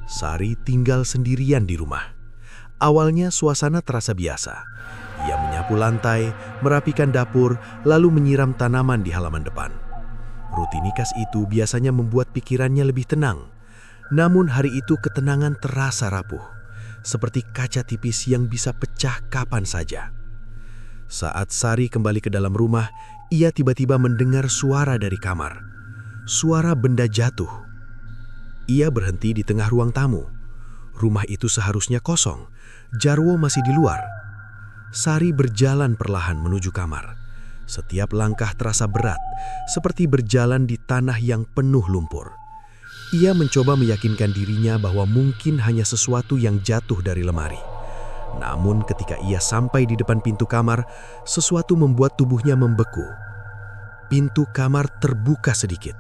Sari tinggal sendirian di rumah. Awalnya suasana terasa biasa. Ia menyapu lantai, merapikan dapur, lalu menyiram tanaman di halaman depan. Rutinitas itu biasanya membuat pikirannya lebih tenang. Namun hari itu ketenangan terasa rapuh, seperti kaca tipis yang bisa pecah kapan saja. Saat Sari kembali ke dalam rumah, ia tiba-tiba mendengar suara dari kamar. Suara benda jatuh. Ia berhenti di tengah ruang tamu. Rumah itu seharusnya kosong. Jarwo masih di luar. Sari berjalan perlahan menuju kamar. Setiap langkah terasa berat, seperti berjalan di tanah yang penuh lumpur. Ia mencoba meyakinkan dirinya bahwa mungkin hanya sesuatu yang jatuh dari lemari. Namun ketika ia sampai di depan pintu kamar, sesuatu membuat tubuhnya membeku. Pintu kamar terbuka sedikit,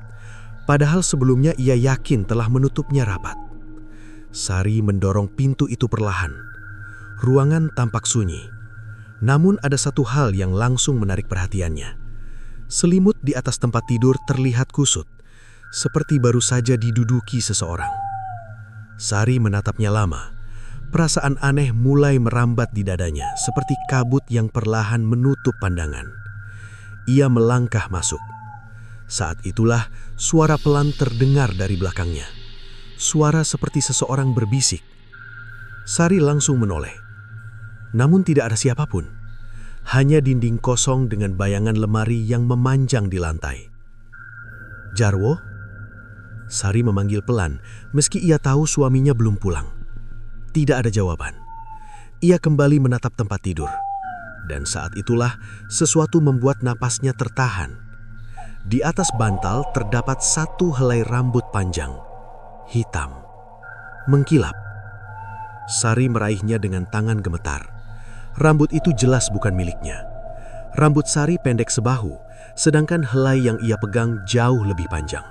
padahal sebelumnya ia yakin telah menutupnya rapat. Sari mendorong pintu itu perlahan. Ruangan tampak sunyi. Namun ada satu hal yang langsung menarik perhatiannya. Selimut di atas tempat tidur terlihat kusut, seperti baru saja diduduki seseorang. Sari menatapnya lama. Perasaan aneh mulai merambat di dadanya, seperti kabut yang perlahan menutup pandangan. Ia melangkah masuk. Saat itulah suara pelan terdengar dari belakangnya. Suara seperti seseorang berbisik. Sari langsung menoleh. Namun tidak ada siapapun. Hanya dinding kosong dengan bayangan lemari yang memanjang di lantai. "Jarwo?" Sari memanggil pelan, meski ia tahu suaminya belum pulang. Tidak ada jawaban. Ia kembali menatap tempat tidur. Dan saat itulah sesuatu membuat napasnya tertahan. Di atas bantal terdapat satu helai rambut panjang, hitam, mengkilap. Sari meraihnya dengan tangan gemetar. Rambut itu jelas bukan miliknya. Rambut Sari pendek sebahu, sedangkan helai yang ia pegang jauh lebih panjang.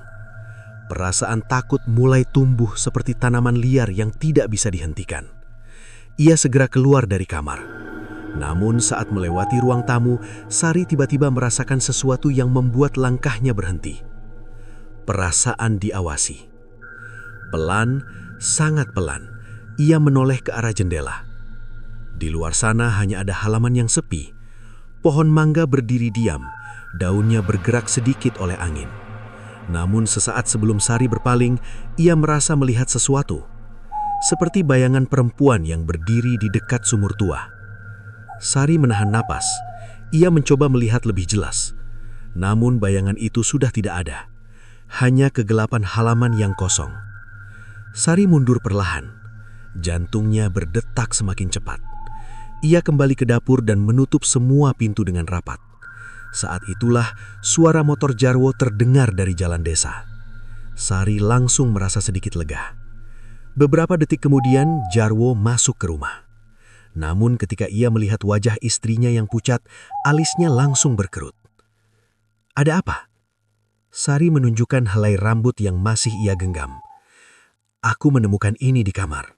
Perasaan takut mulai tumbuh seperti tanaman liar yang tidak bisa dihentikan. Ia segera keluar dari kamar. Namun saat melewati ruang tamu, Sari tiba-tiba merasakan sesuatu yang membuat langkahnya berhenti. Perasaan diawasi. Pelan, sangat pelan, ia menoleh ke arah jendela. Di luar sana hanya ada halaman yang sepi. Pohon mangga berdiri diam, daunnya bergerak sedikit oleh angin. Namun sesaat sebelum Sari berpaling, ia merasa melihat sesuatu. Seperti bayangan perempuan yang berdiri di dekat sumur tua. Sari menahan napas. Ia mencoba melihat lebih jelas. Namun bayangan itu sudah tidak ada. Hanya kegelapan halaman yang kosong. Sari mundur perlahan. Jantungnya berdetak semakin cepat. Ia kembali ke dapur dan menutup semua pintu dengan rapat. Saat itulah suara motor Jarwo terdengar dari jalan desa. Sari langsung merasa sedikit lega. Beberapa detik kemudian Jarwo masuk ke rumah. Namun ketika ia melihat wajah istrinya yang pucat, alisnya langsung berkerut. Ada apa? Sari menunjukkan helai rambut yang masih ia genggam. Aku menemukan ini di kamar.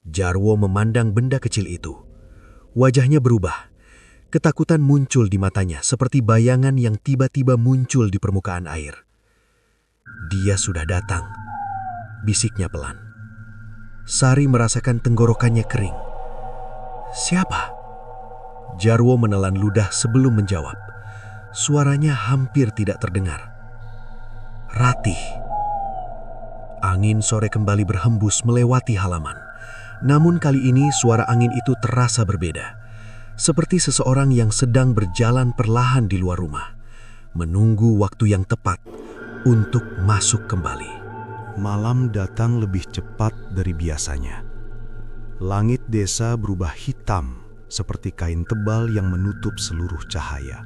Jarwo memandang benda kecil itu. Wajahnya berubah. Ketakutan muncul di matanya seperti bayangan yang tiba-tiba muncul di permukaan air. Dia sudah datang, bisiknya pelan. Sari merasakan tenggorokannya kering. Siapa? Jarwo menelan ludah sebelum menjawab. Suaranya hampir tidak terdengar. Ratih. Angin sore kembali berhembus melewati halaman. Namun kali ini suara angin itu terasa berbeda. Seperti seseorang yang sedang berjalan perlahan di luar rumah, menunggu waktu yang tepat untuk masuk kembali. Malam datang lebih cepat dari biasanya. Langit desa berubah hitam seperti kain tebal yang menutup seluruh cahaya.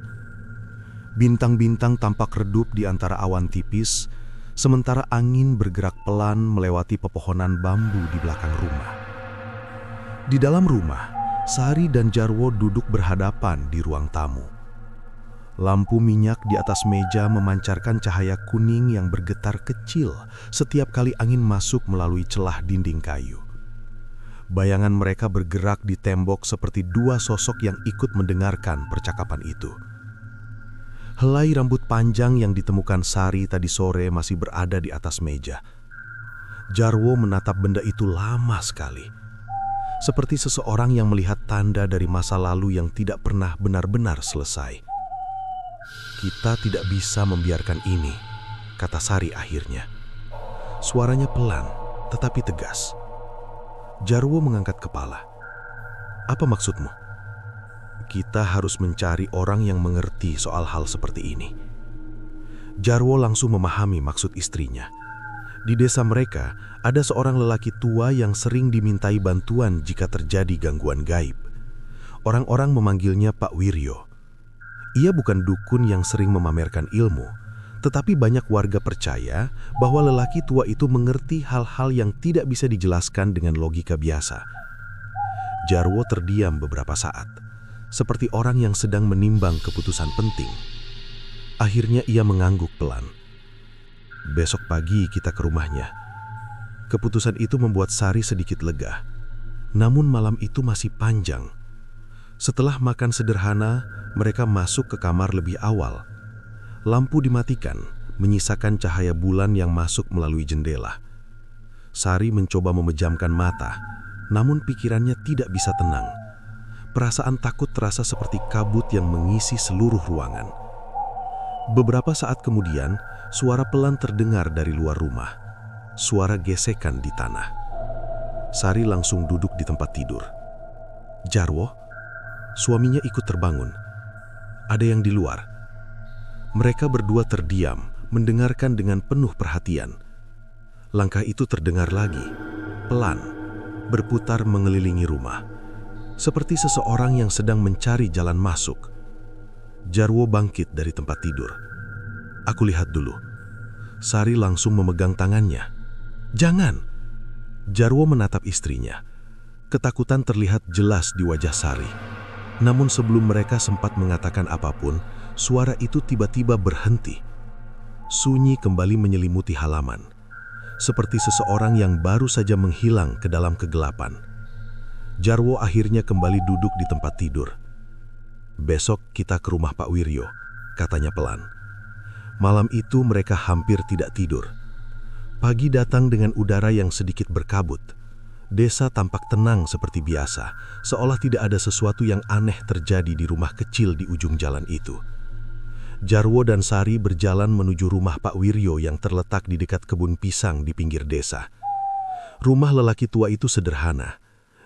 Bintang-bintang tampak redup di antara awan tipis, sementara angin bergerak pelan melewati pepohonan bambu di belakang rumah. Di dalam rumah, Sari dan Jarwo duduk berhadapan di ruang tamu. Lampu minyak di atas meja memancarkan cahaya kuning yang bergetar kecil setiap kali angin masuk melalui celah dinding kayu. Bayangan mereka bergerak di tembok seperti dua sosok yang ikut mendengarkan percakapan itu. Helai rambut panjang yang ditemukan Sari tadi sore masih berada di atas meja. Jarwo menatap benda itu lama sekali. Seperti seseorang yang melihat tanda dari masa lalu yang tidak pernah benar-benar selesai. Kita tidak bisa membiarkan ini, kata Sari akhirnya. Suaranya pelan, tetapi tegas. Jarwo mengangkat kepala. Apa maksudmu? Kita harus mencari orang yang mengerti soal hal seperti ini. Jarwo langsung memahami maksud istrinya. Di desa mereka, ada seorang lelaki tua yang sering dimintai bantuan jika terjadi gangguan gaib. Orang-orang memanggilnya Pak Wiryo. Ia bukan dukun yang sering memamerkan ilmu, tetapi banyak warga percaya bahwa lelaki tua itu mengerti hal-hal yang tidak bisa dijelaskan dengan logika biasa. Jarwo terdiam beberapa saat, seperti orang yang sedang menimbang keputusan penting. Akhirnya ia mengangguk pelan. Besok pagi kita ke rumahnya. Keputusan itu membuat Sari sedikit lega. Namun malam itu masih panjang. Setelah makan sederhana, mereka masuk ke kamar lebih awal. Lampu dimatikan, menyisakan cahaya bulan yang masuk melalui jendela. Sari mencoba memejamkan mata, namun pikirannya tidak bisa tenang. Perasaan takut terasa seperti kabut yang mengisi seluruh ruangan. Beberapa saat kemudian, suara pelan terdengar dari luar rumah. Suara gesekan di tanah. Sari langsung duduk di tempat tidur. Jarwo, suaminya ikut terbangun. Ada yang di luar. Mereka berdua terdiam, mendengarkan dengan penuh perhatian. Langkah itu terdengar lagi, pelan, berputar mengelilingi rumah, seperti seseorang yang sedang mencari jalan masuk. Jarwo bangkit dari tempat tidur. Aku lihat dulu. Sari langsung memegang tangannya. "Jangan!" Jarwo menatap istrinya. Ketakutan terlihat jelas di wajah Sari. Namun sebelum mereka sempat mengatakan apapun, suara itu tiba-tiba berhenti. Sunyi kembali menyelimuti halaman, seperti seseorang yang baru saja menghilang ke dalam kegelapan. Jarwo akhirnya kembali duduk di tempat tidur. "Besok kita ke rumah Pak Wiryo," katanya pelan. Malam itu mereka hampir tidak tidur. Pagi datang dengan udara yang sedikit berkabut. Desa tampak tenang seperti biasa, seolah tidak ada sesuatu yang aneh terjadi di rumah kecil di ujung jalan itu. Jarwo dan Sari berjalan menuju rumah Pak Wiryo yang terletak di dekat kebun pisang di pinggir desa. Rumah lelaki tua itu sederhana.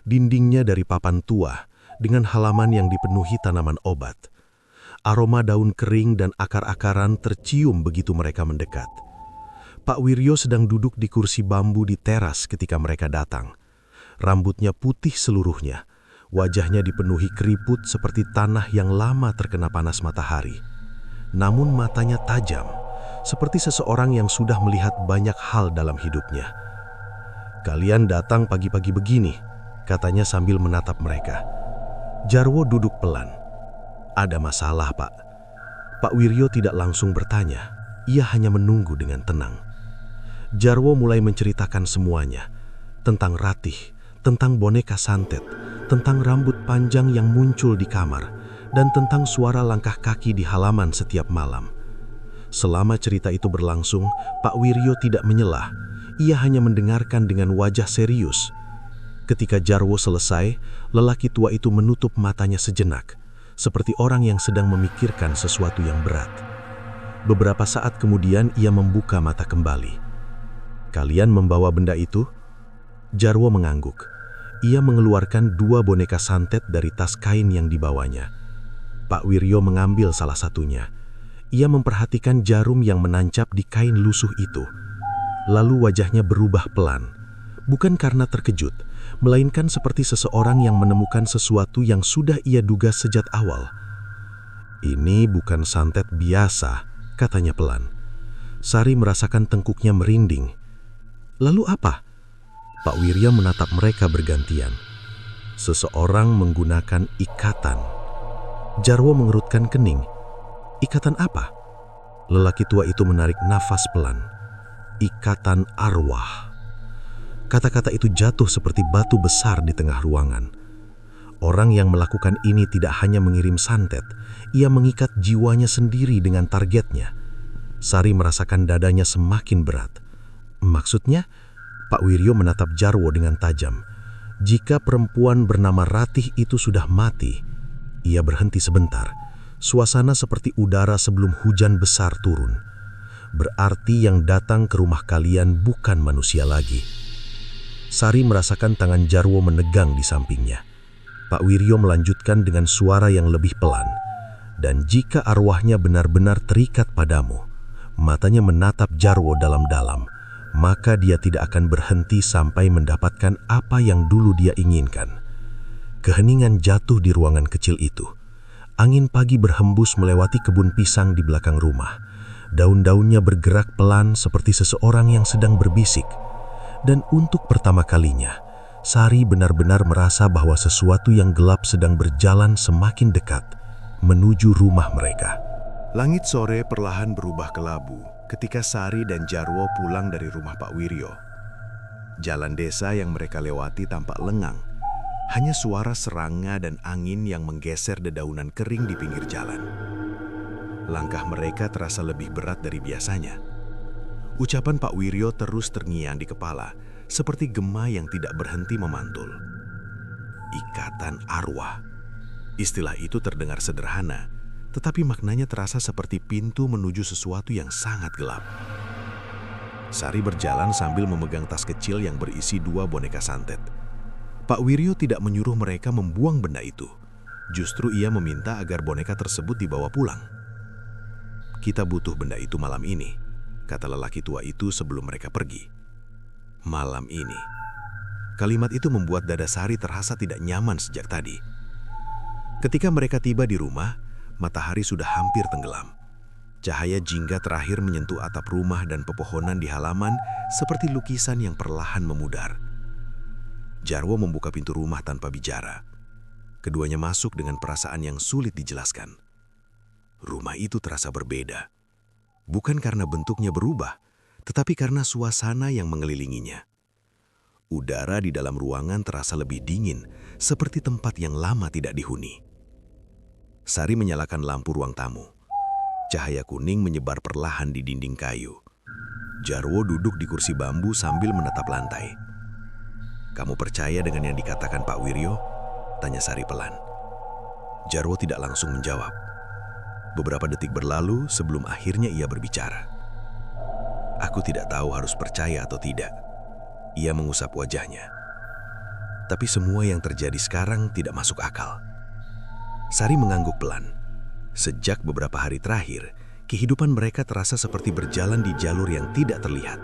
Dindingnya dari papan tua, dengan halaman yang dipenuhi tanaman obat. Aroma daun kering dan akar-akaran tercium begitu mereka mendekat. Pak Wiryo sedang duduk di kursi bambu di teras ketika mereka datang. Rambutnya putih seluruhnya, wajahnya dipenuhi keriput seperti tanah yang lama terkena panas matahari. Namun matanya tajam, seperti seseorang yang sudah melihat banyak hal dalam hidupnya. "Kalian datang pagi-pagi begini," katanya sambil menatap mereka. Jarwo duduk pelan. "Ada masalah, Pak." Pak Wiryo tidak langsung bertanya, ia hanya menunggu dengan tenang. Jarwo mulai menceritakan semuanya, tentang Ratih, tentang boneka santet, tentang rambut panjang yang muncul di kamar, dan tentang suara langkah kaki di halaman setiap malam. Selama cerita itu berlangsung, Pak Wiryo tidak menyelah, ia hanya mendengarkan dengan wajah serius. Ketika Jarwo selesai, lelaki tua itu menutup matanya sejenak, seperti orang yang sedang memikirkan sesuatu yang berat. Beberapa saat kemudian ia membuka mata kembali. "Kalian membawa benda itu?" Jarwo mengangguk. Ia mengeluarkan 2 boneka santet dari tas kain yang dibawanya. Pak Wiryo mengambil salah satunya. Ia memperhatikan jarum yang menancap di kain lusuh itu. Lalu wajahnya berubah pelan. Bukan karena terkejut, melainkan seperti seseorang yang menemukan sesuatu yang sudah ia duga sejak awal. "Ini bukan santet biasa," katanya pelan. Sari merasakan tengkuknya merinding. "Lalu apa?" Pak Wirya menatap mereka bergantian. "Seseorang menggunakan ikatan." Jarwo mengerutkan kening. "Ikatan apa?" Lelaki tua itu menarik nafas pelan. "Ikatan arwah." Kata-kata itu jatuh seperti batu besar di tengah ruangan. Orang yang melakukan ini tidak hanya mengirim santet, ia mengikat jiwanya sendiri dengan targetnya. Sari merasakan dadanya semakin berat. "Maksudnya?" Pak Wiryo menatap Jarwo dengan tajam. Jika perempuan bernama Ratih itu sudah mati, ia berhenti sebentar. Suasana seperti udara sebelum hujan besar turun. Berarti yang datang ke rumah kalian bukan manusia lagi. Sari merasakan tangan Jarwo menegang di sampingnya. Pak Wiryo melanjutkan dengan suara yang lebih pelan. "Dan jika arwahnya benar-benar terikat padamu," matanya menatap Jarwo dalam-dalam, "maka dia tidak akan berhenti sampai mendapatkan apa yang dulu dia inginkan." Keheningan jatuh di ruangan kecil itu. Angin pagi berhembus melewati kebun pisang di belakang rumah. Daun-daunnya bergerak pelan seperti seseorang yang sedang berbisik. Dan untuk pertama kalinya, Sari benar-benar merasa bahwa sesuatu yang gelap sedang berjalan semakin dekat menuju rumah mereka. Langit sore perlahan berubah kelabu ketika Sari dan Jarwo pulang dari rumah Pak Wiryo. Jalan desa yang mereka lewati tampak lengang. Hanya suara serangga dan angin yang menggeser dedaunan kering di pinggir jalan. Langkah mereka terasa lebih berat dari biasanya. Ucapan Pak Wiryo terus terngiang di kepala, seperti gema yang tidak berhenti memantul. Ikatan arwah. Istilah itu terdengar sederhana, tetapi maknanya terasa seperti pintu menuju sesuatu yang sangat gelap. Sari berjalan sambil memegang tas kecil yang berisi 2 boneka santet. Pak Wiryo tidak menyuruh mereka membuang benda itu. Justru ia meminta agar boneka tersebut dibawa pulang. "Kita butuh benda itu malam ini," kata lelaki tua itu sebelum mereka pergi. Malam ini. Kalimat itu membuat dada Sari terasa tidak nyaman sejak tadi. Ketika mereka tiba di rumah, matahari sudah hampir tenggelam. Cahaya jingga terakhir menyentuh atap rumah dan pepohonan di halaman seperti lukisan yang perlahan memudar. Jarwo membuka pintu rumah tanpa bicara. Keduanya masuk dengan perasaan yang sulit dijelaskan. Rumah itu terasa berbeda. Bukan karena bentuknya berubah, tetapi karena suasana yang mengelilinginya. Udara di dalam ruangan terasa lebih dingin, seperti tempat yang lama tidak dihuni. Sari menyalakan lampu ruang tamu. Cahaya kuning menyebar perlahan di dinding kayu. Jarwo duduk di kursi bambu sambil menatap lantai. "Kamu percaya dengan yang dikatakan Pak Wiryo?" tanya Sari pelan. Jarwo tidak langsung menjawab. Beberapa detik berlalu sebelum akhirnya ia berbicara. "Aku tidak tahu harus percaya atau tidak." Ia mengusap wajahnya. Tapi semua yang terjadi sekarang tidak masuk akal. Sari mengangguk pelan. Sejak beberapa hari terakhir, kehidupan mereka terasa seperti berjalan di jalur yang tidak terlihat.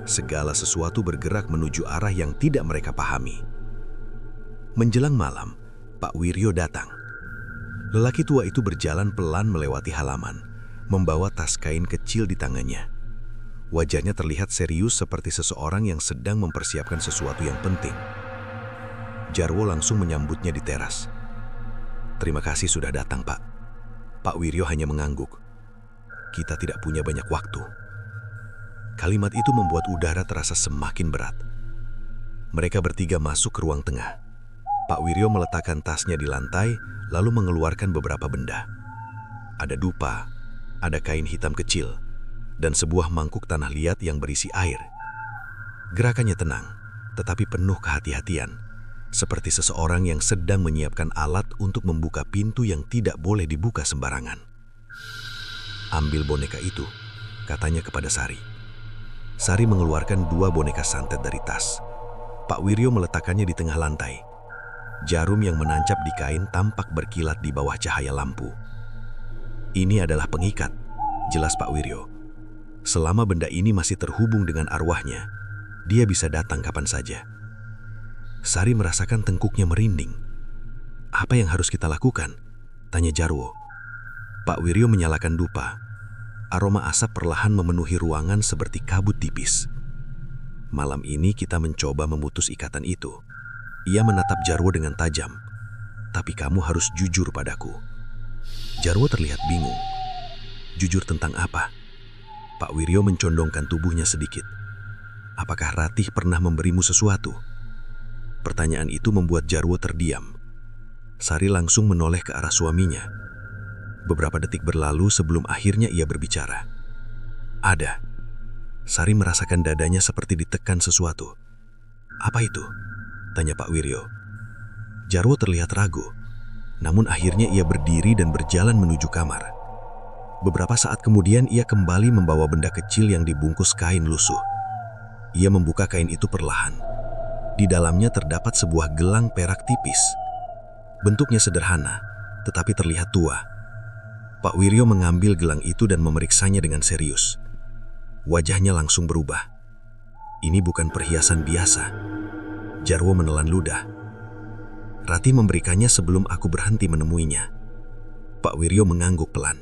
Segala sesuatu bergerak menuju arah yang tidak mereka pahami. Menjelang malam, Pak Wiryo datang. Lelaki tua itu berjalan pelan melewati halaman, membawa tas kain kecil di tangannya. Wajahnya terlihat serius seperti seseorang yang sedang mempersiapkan sesuatu yang penting. Jarwo langsung menyambutnya di teras. "Terima kasih sudah datang, Pak." Pak Wiryo hanya mengangguk. "Kita tidak punya banyak waktu." Kalimat itu membuat udara terasa semakin berat. Mereka bertiga masuk ke ruang tengah. Pak Wiryo meletakkan tasnya di lantai, lalu mengeluarkan beberapa benda. Ada dupa, ada kain hitam kecil, dan sebuah mangkuk tanah liat yang berisi air. Gerakannya tenang, tetapi penuh kehati-hatian, seperti seseorang yang sedang menyiapkan alat untuk membuka pintu yang tidak boleh dibuka sembarangan. "Ambil boneka itu," katanya kepada Sari. Sari mengeluarkan 2 boneka santet dari tas. Pak Wiryo meletakkannya di tengah lantai. Jarum yang menancap di kain tampak berkilat di bawah cahaya lampu. "Ini adalah pengikat," jelas Pak Wiryo. "Selama benda ini masih terhubung dengan arwahnya, dia bisa datang kapan saja." Sari merasakan tengkuknya merinding. "Apa yang harus kita lakukan?" tanya Jarwo. Pak Wiryo menyalakan dupa. Aroma asap perlahan memenuhi ruangan seperti kabut tipis. "Malam ini kita mencoba memutus ikatan itu." Ia menatap Jarwo dengan tajam. "Tapi kamu harus jujur padaku." Jarwo terlihat bingung. "Jujur tentang apa?" Pak Wiryo mencondongkan tubuhnya sedikit. "Apakah Ratih pernah memberimu sesuatu?" Pertanyaan itu membuat Jarwo terdiam. Sari langsung menoleh ke arah suaminya. Beberapa detik berlalu sebelum akhirnya ia berbicara. "Ada." Sari merasakan dadanya seperti ditekan sesuatu. "Apa itu?" tanya Pak Wiryo. Jarwo terlihat ragu, namun akhirnya ia berdiri dan berjalan menuju kamar. Beberapa saat kemudian ia kembali membawa benda kecil yang dibungkus kain lusuh. Ia membuka kain itu perlahan. Di dalamnya terdapat sebuah gelang perak tipis. Bentuknya sederhana, tetapi terlihat tua. Pak Wiryo mengambil gelang itu dan memeriksanya dengan serius. Wajahnya langsung berubah. "Ini bukan perhiasan biasa." Jarwo menelan ludah. "Ratih memberikannya sebelum aku berhenti menemuinya." Pak Wiryo mengangguk pelan.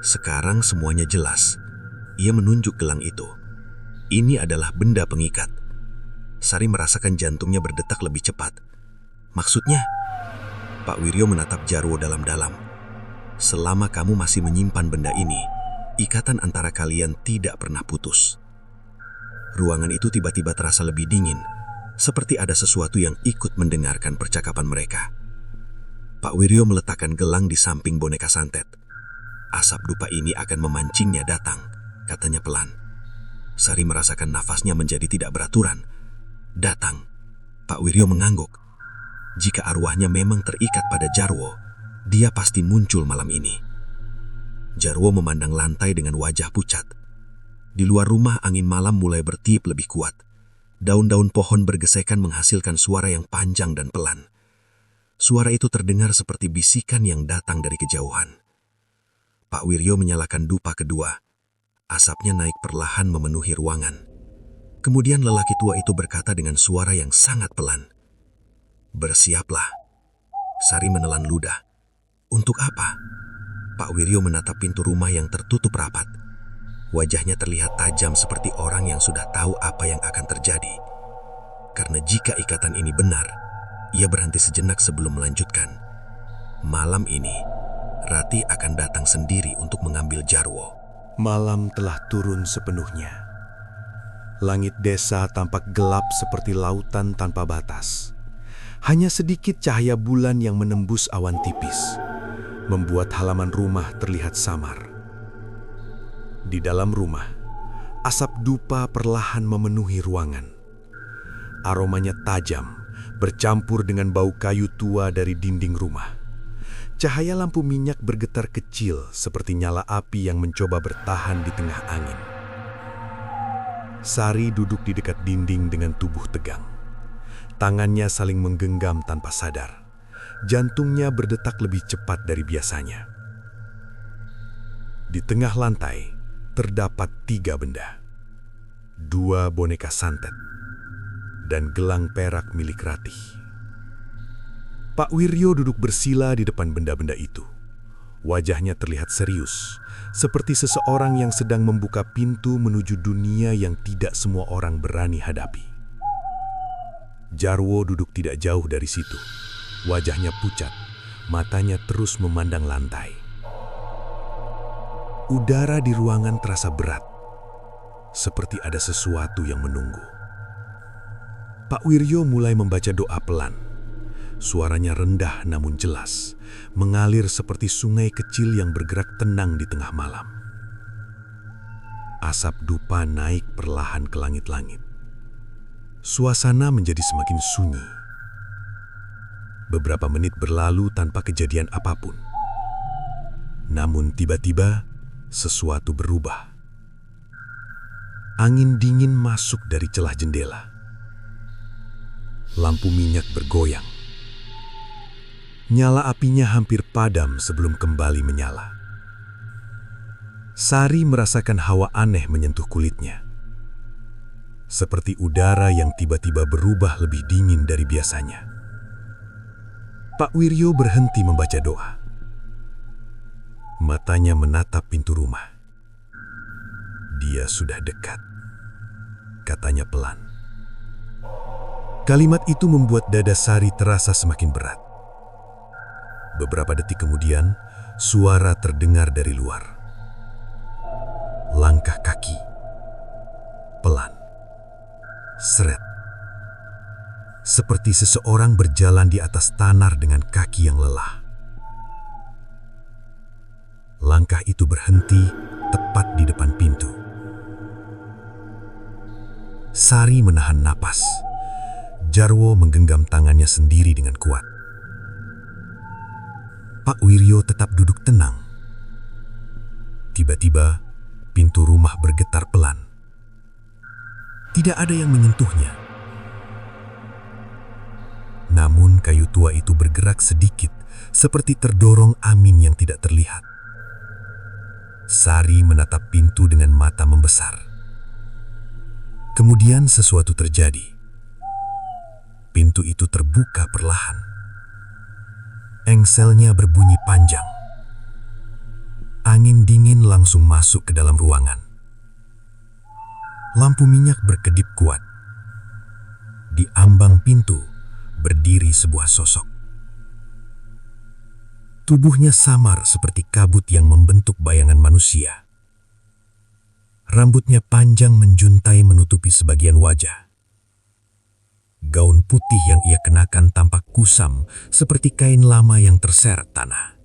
Sekarang semuanya jelas. Ia menunjuk gelang itu. Ini adalah benda pengikat. Sari merasakan jantungnya berdetak lebih cepat. "Maksudnya?" Pak Wiryo menatap Jarwo dalam-dalam. "Selama kamu masih menyimpan benda ini, ikatan antara kalian tidak pernah putus." Ruangan itu tiba-tiba terasa lebih dingin, seperti ada sesuatu yang ikut mendengarkan percakapan mereka. Pak Wiryo meletakkan gelang di samping boneka santet. "Asap dupa ini akan memancingnya datang," katanya pelan. Sari merasakan nafasnya menjadi tidak beraturan. "Datang?" Pak Wiryo mengangguk. Jika arwahnya memang terikat pada Jarwo, dia pasti muncul malam ini. Jarwo memandang lantai dengan wajah pucat. Di luar rumah angin malam mulai bertiup lebih kuat. Daun-daun pohon bergesekan menghasilkan suara yang panjang dan pelan. Suara itu terdengar seperti bisikan yang datang dari kejauhan. Pak Wiryo menyalakan dupa kedua. Asapnya naik perlahan memenuhi ruangan. Kemudian lelaki tua itu berkata dengan suara yang sangat pelan, "Bersiaplah." Sari menelan ludah. Untuk apa? Pak Wiryo menatap pintu rumah yang tertutup rapat. Wajahnya terlihat tajam seperti orang yang sudah tahu apa yang akan terjadi. Karena jika ikatan ini benar, ia berhenti sejenak sebelum melanjutkan. Malam ini, Rati akan datang sendiri untuk mengambil Jarwo. Malam telah turun sepenuhnya. Langit desa tampak gelap seperti lautan tanpa batas. Hanya sedikit cahaya bulan yang menembus awan tipis, membuat halaman rumah terlihat samar. Di dalam rumah, asap dupa perlahan memenuhi ruangan. Aromanya tajam, bercampur dengan bau kayu tua dari dinding rumah. Cahaya lampu minyak bergetar kecil seperti nyala api yang mencoba bertahan di tengah angin. Sari duduk di dekat dinding dengan tubuh tegang. Tangannya saling menggenggam tanpa sadar. Jantungnya berdetak lebih cepat dari biasanya. Di tengah lantai terdapat 3 benda. 2 boneka santet dan gelang perak milik Ratih. Pak Wiryo duduk bersila di depan benda-benda itu. Wajahnya terlihat serius, seperti seseorang yang sedang membuka pintu menuju dunia yang tidak semua orang berani hadapi. Jarwo duduk tidak jauh dari situ. Wajahnya pucat, matanya terus memandang lantai. Udara di ruangan terasa berat, seperti ada sesuatu yang menunggu. Pak Wiryo mulai membaca doa pelan. Suaranya rendah namun jelas, mengalir seperti sungai kecil yang bergerak tenang di tengah malam. Asap dupa naik perlahan ke langit-langit. Suasana menjadi semakin sunyi. Beberapa menit berlalu tanpa kejadian apapun. Namun tiba-tiba sesuatu berubah. Angin dingin masuk dari celah jendela. Lampu minyak bergoyang. Nyala apinya hampir padam sebelum kembali menyala. Sari merasakan hawa aneh menyentuh kulitnya. Seperti udara yang tiba-tiba berubah lebih dingin dari biasanya. Pak Wiryo berhenti membaca doa. Matanya menatap pintu rumah. "Dia sudah dekat," katanya pelan. Kalimat itu membuat dada Sari terasa semakin berat. Beberapa detik kemudian, suara terdengar dari luar. Langkah kaki. Pelan. Seret. Seperti seseorang berjalan di atas tanah dengan kaki yang lelah. Langkah itu berhenti tepat di depan pintu. Sari menahan napas. Jarwo menggenggam tangannya sendiri dengan kuat. Pak Wiryo tetap duduk tenang. Tiba-tiba, pintu rumah bergetar pelan. Tidak ada yang menyentuhnya. Namun kayu tua itu bergerak sedikit, seperti terdorong angin yang tidak terlihat. Sari menatap pintu dengan mata membesar. Kemudian sesuatu terjadi. Pintu itu terbuka perlahan. Engselnya berbunyi panjang. Angin dingin langsung masuk ke dalam ruangan. Lampu minyak berkedip kuat. Di ambang pintu berdiri sebuah sosok. Tubuhnya samar seperti kabut yang membentuk bayangan manusia. Rambutnya panjang menjuntai menutupi sebagian wajah. Gaun putih yang ia kenakan tampak kusam seperti kain lama yang terseret tanah.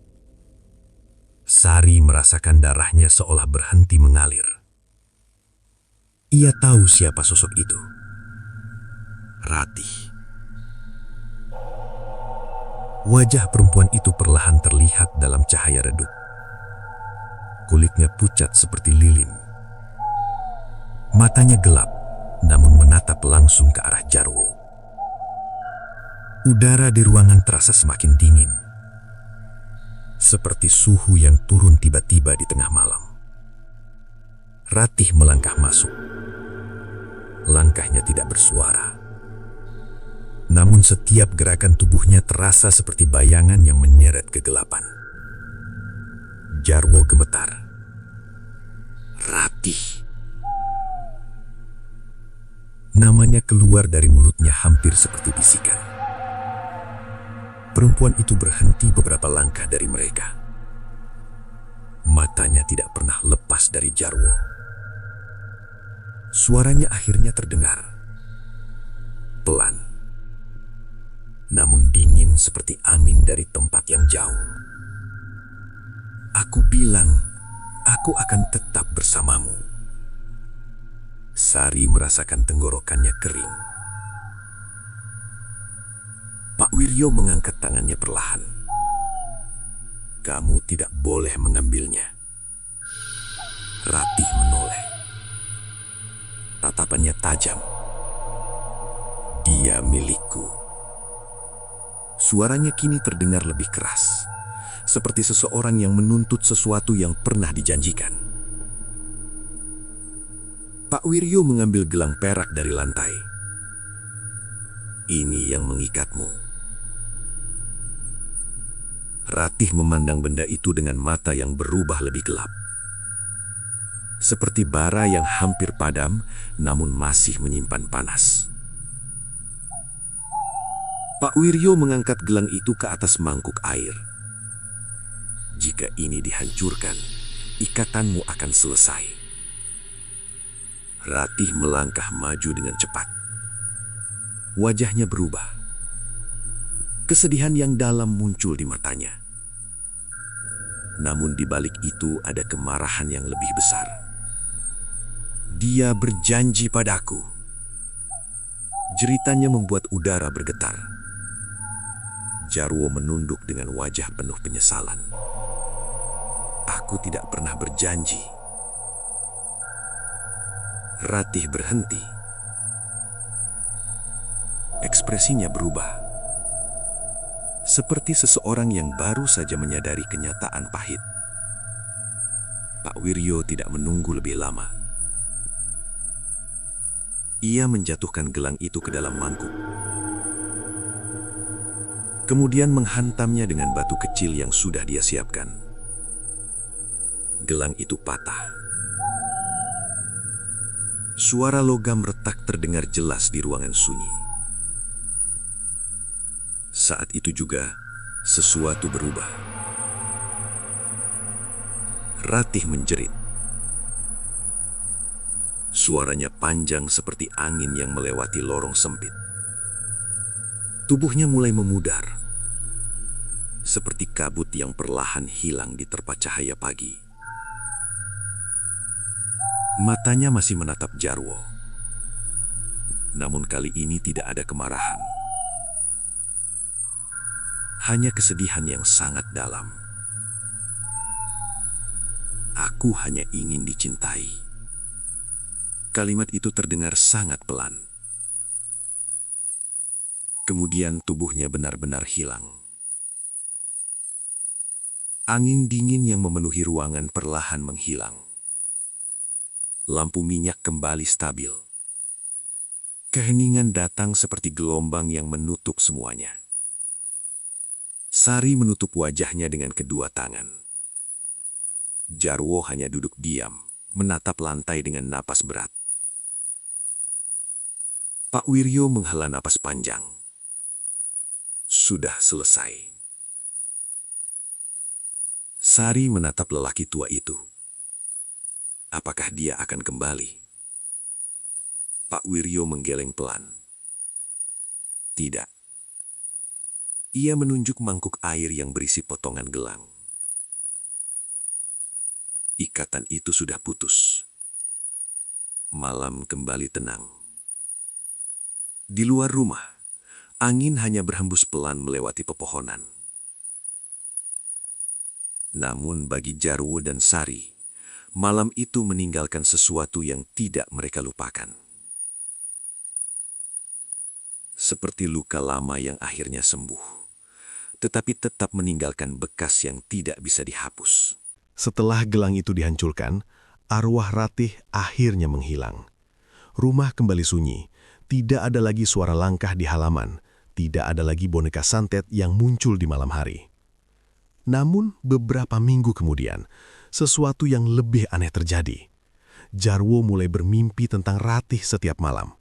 Sari merasakan darahnya seolah berhenti mengalir. Ia tahu siapa sosok itu. Ratih. Wajah perempuan itu perlahan terlihat dalam cahaya redup. Kulitnya pucat seperti lilin. Matanya gelap, namun menatap langsung ke arah Jarwo. Udara di ruangan terasa semakin dingin. Seperti suhu yang turun tiba-tiba di tengah malam. Ratih melangkah masuk. Langkahnya tidak bersuara. Namun setiap gerakan tubuhnya terasa seperti bayangan yang menyeret kegelapan. Jarwo gemetar. Ratih. Namanya keluar dari mulutnya hampir seperti bisikan. Perempuan itu berhenti beberapa langkah dari mereka. Matanya tidak pernah lepas dari Jarwo. Suaranya akhirnya terdengar. Pelan. Namun dingin seperti angin dari tempat yang jauh. Aku bilang, aku akan tetap bersamamu. Sari merasakan tenggorokannya kering. Pak Wiryo mengangkat tangannya perlahan. Kamu tidak boleh mengambilnya. Ratih menoleh. Tatapannya tajam. Dia milikku. Suaranya kini terdengar lebih keras, seperti seseorang yang menuntut sesuatu yang pernah dijanjikan. Pak Wiryo mengambil gelang perak dari lantai. Ini yang mengikatmu. Ratih memandang benda itu dengan mata yang berubah lebih gelap. Seperti bara yang hampir padam, namun masih menyimpan panas. Pak Wiryo mengangkat gelang itu ke atas mangkuk air. Jika ini dihancurkan, ikatanmu akan selesai. Ratih melangkah maju dengan cepat. Wajahnya berubah. Kesedihan yang dalam muncul di matanya. Namun di balik itu ada kemarahan yang lebih besar. Dia berjanji padaku. Jeritannya membuat udara bergetar. Jarwo menunduk dengan wajah penuh penyesalan. Aku tidak pernah berjanji. Ratih berhenti. Ekspresinya berubah. Seperti seseorang yang baru saja menyadari kenyataan pahit. Pak Wiryo tidak menunggu lebih lama. Ia menjatuhkan gelang itu ke dalam mangkuk. Kemudian menghantamnya dengan batu kecil yang sudah dia siapkan. Gelang itu patah. Suara logam retak terdengar jelas di ruangan sunyi. Saat itu juga, sesuatu berubah. Ratih menjerit. Suaranya panjang seperti angin yang melewati lorong sempit. Tubuhnya mulai memudar, seperti kabut yang perlahan hilang di terpa cahaya pagi. Matanya masih menatap Jarwo. Namun kali ini tidak ada kemarahan. Hanya kesedihan yang sangat dalam. Aku hanya ingin dicintai. Kalimat itu terdengar sangat pelan. Kemudian tubuhnya benar-benar hilang. Angin dingin yang memenuhi ruangan perlahan menghilang. Lampu minyak kembali stabil. Keheningan datang seperti gelombang yang menutup semuanya. Sari menutup wajahnya dengan kedua tangan. Jarwo hanya duduk diam, menatap lantai dengan napas berat. Pak Wiryo menghela napas panjang. Sudah selesai. Sari menatap lelaki tua itu. Apakah dia akan kembali? Pak Wiryo menggeleng pelan. Tidak. Ia menunjuk mangkuk air yang berisi potongan gelang. Ikatan itu sudah putus. Malam kembali tenang. Di luar rumah, angin hanya berhembus pelan melewati pepohonan. Namun bagi Jarwo dan Sari, malam itu meninggalkan sesuatu yang tidak mereka lupakan. Seperti luka lama yang akhirnya sembuh, tetapi tetap meninggalkan bekas yang tidak bisa dihapus. Setelah gelang itu dihancurkan, arwah Ratih akhirnya menghilang. Rumah kembali sunyi. Tidak ada lagi suara langkah di halaman. Tidak ada lagi boneka santet yang muncul di malam hari. Namun, beberapa minggu kemudian, sesuatu yang lebih aneh terjadi. Jarwo mulai bermimpi tentang Ratih setiap malam.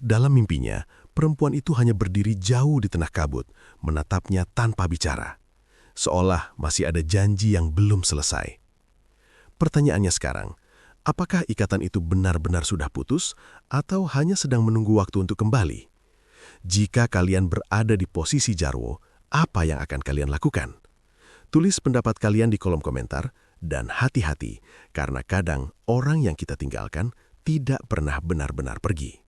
Dalam mimpinya, perempuan itu hanya berdiri jauh di tengah kabut, menatapnya tanpa bicara. Seolah masih ada janji yang belum selesai. Pertanyaannya sekarang, apakah ikatan itu benar-benar sudah putus atau hanya sedang menunggu waktu untuk kembali? Jika kalian berada di posisi Jarwo, apa yang akan kalian lakukan? Tulis pendapat kalian di kolom komentar, dan hati-hati, karena kadang orang yang kita tinggalkan tidak pernah benar-benar pergi.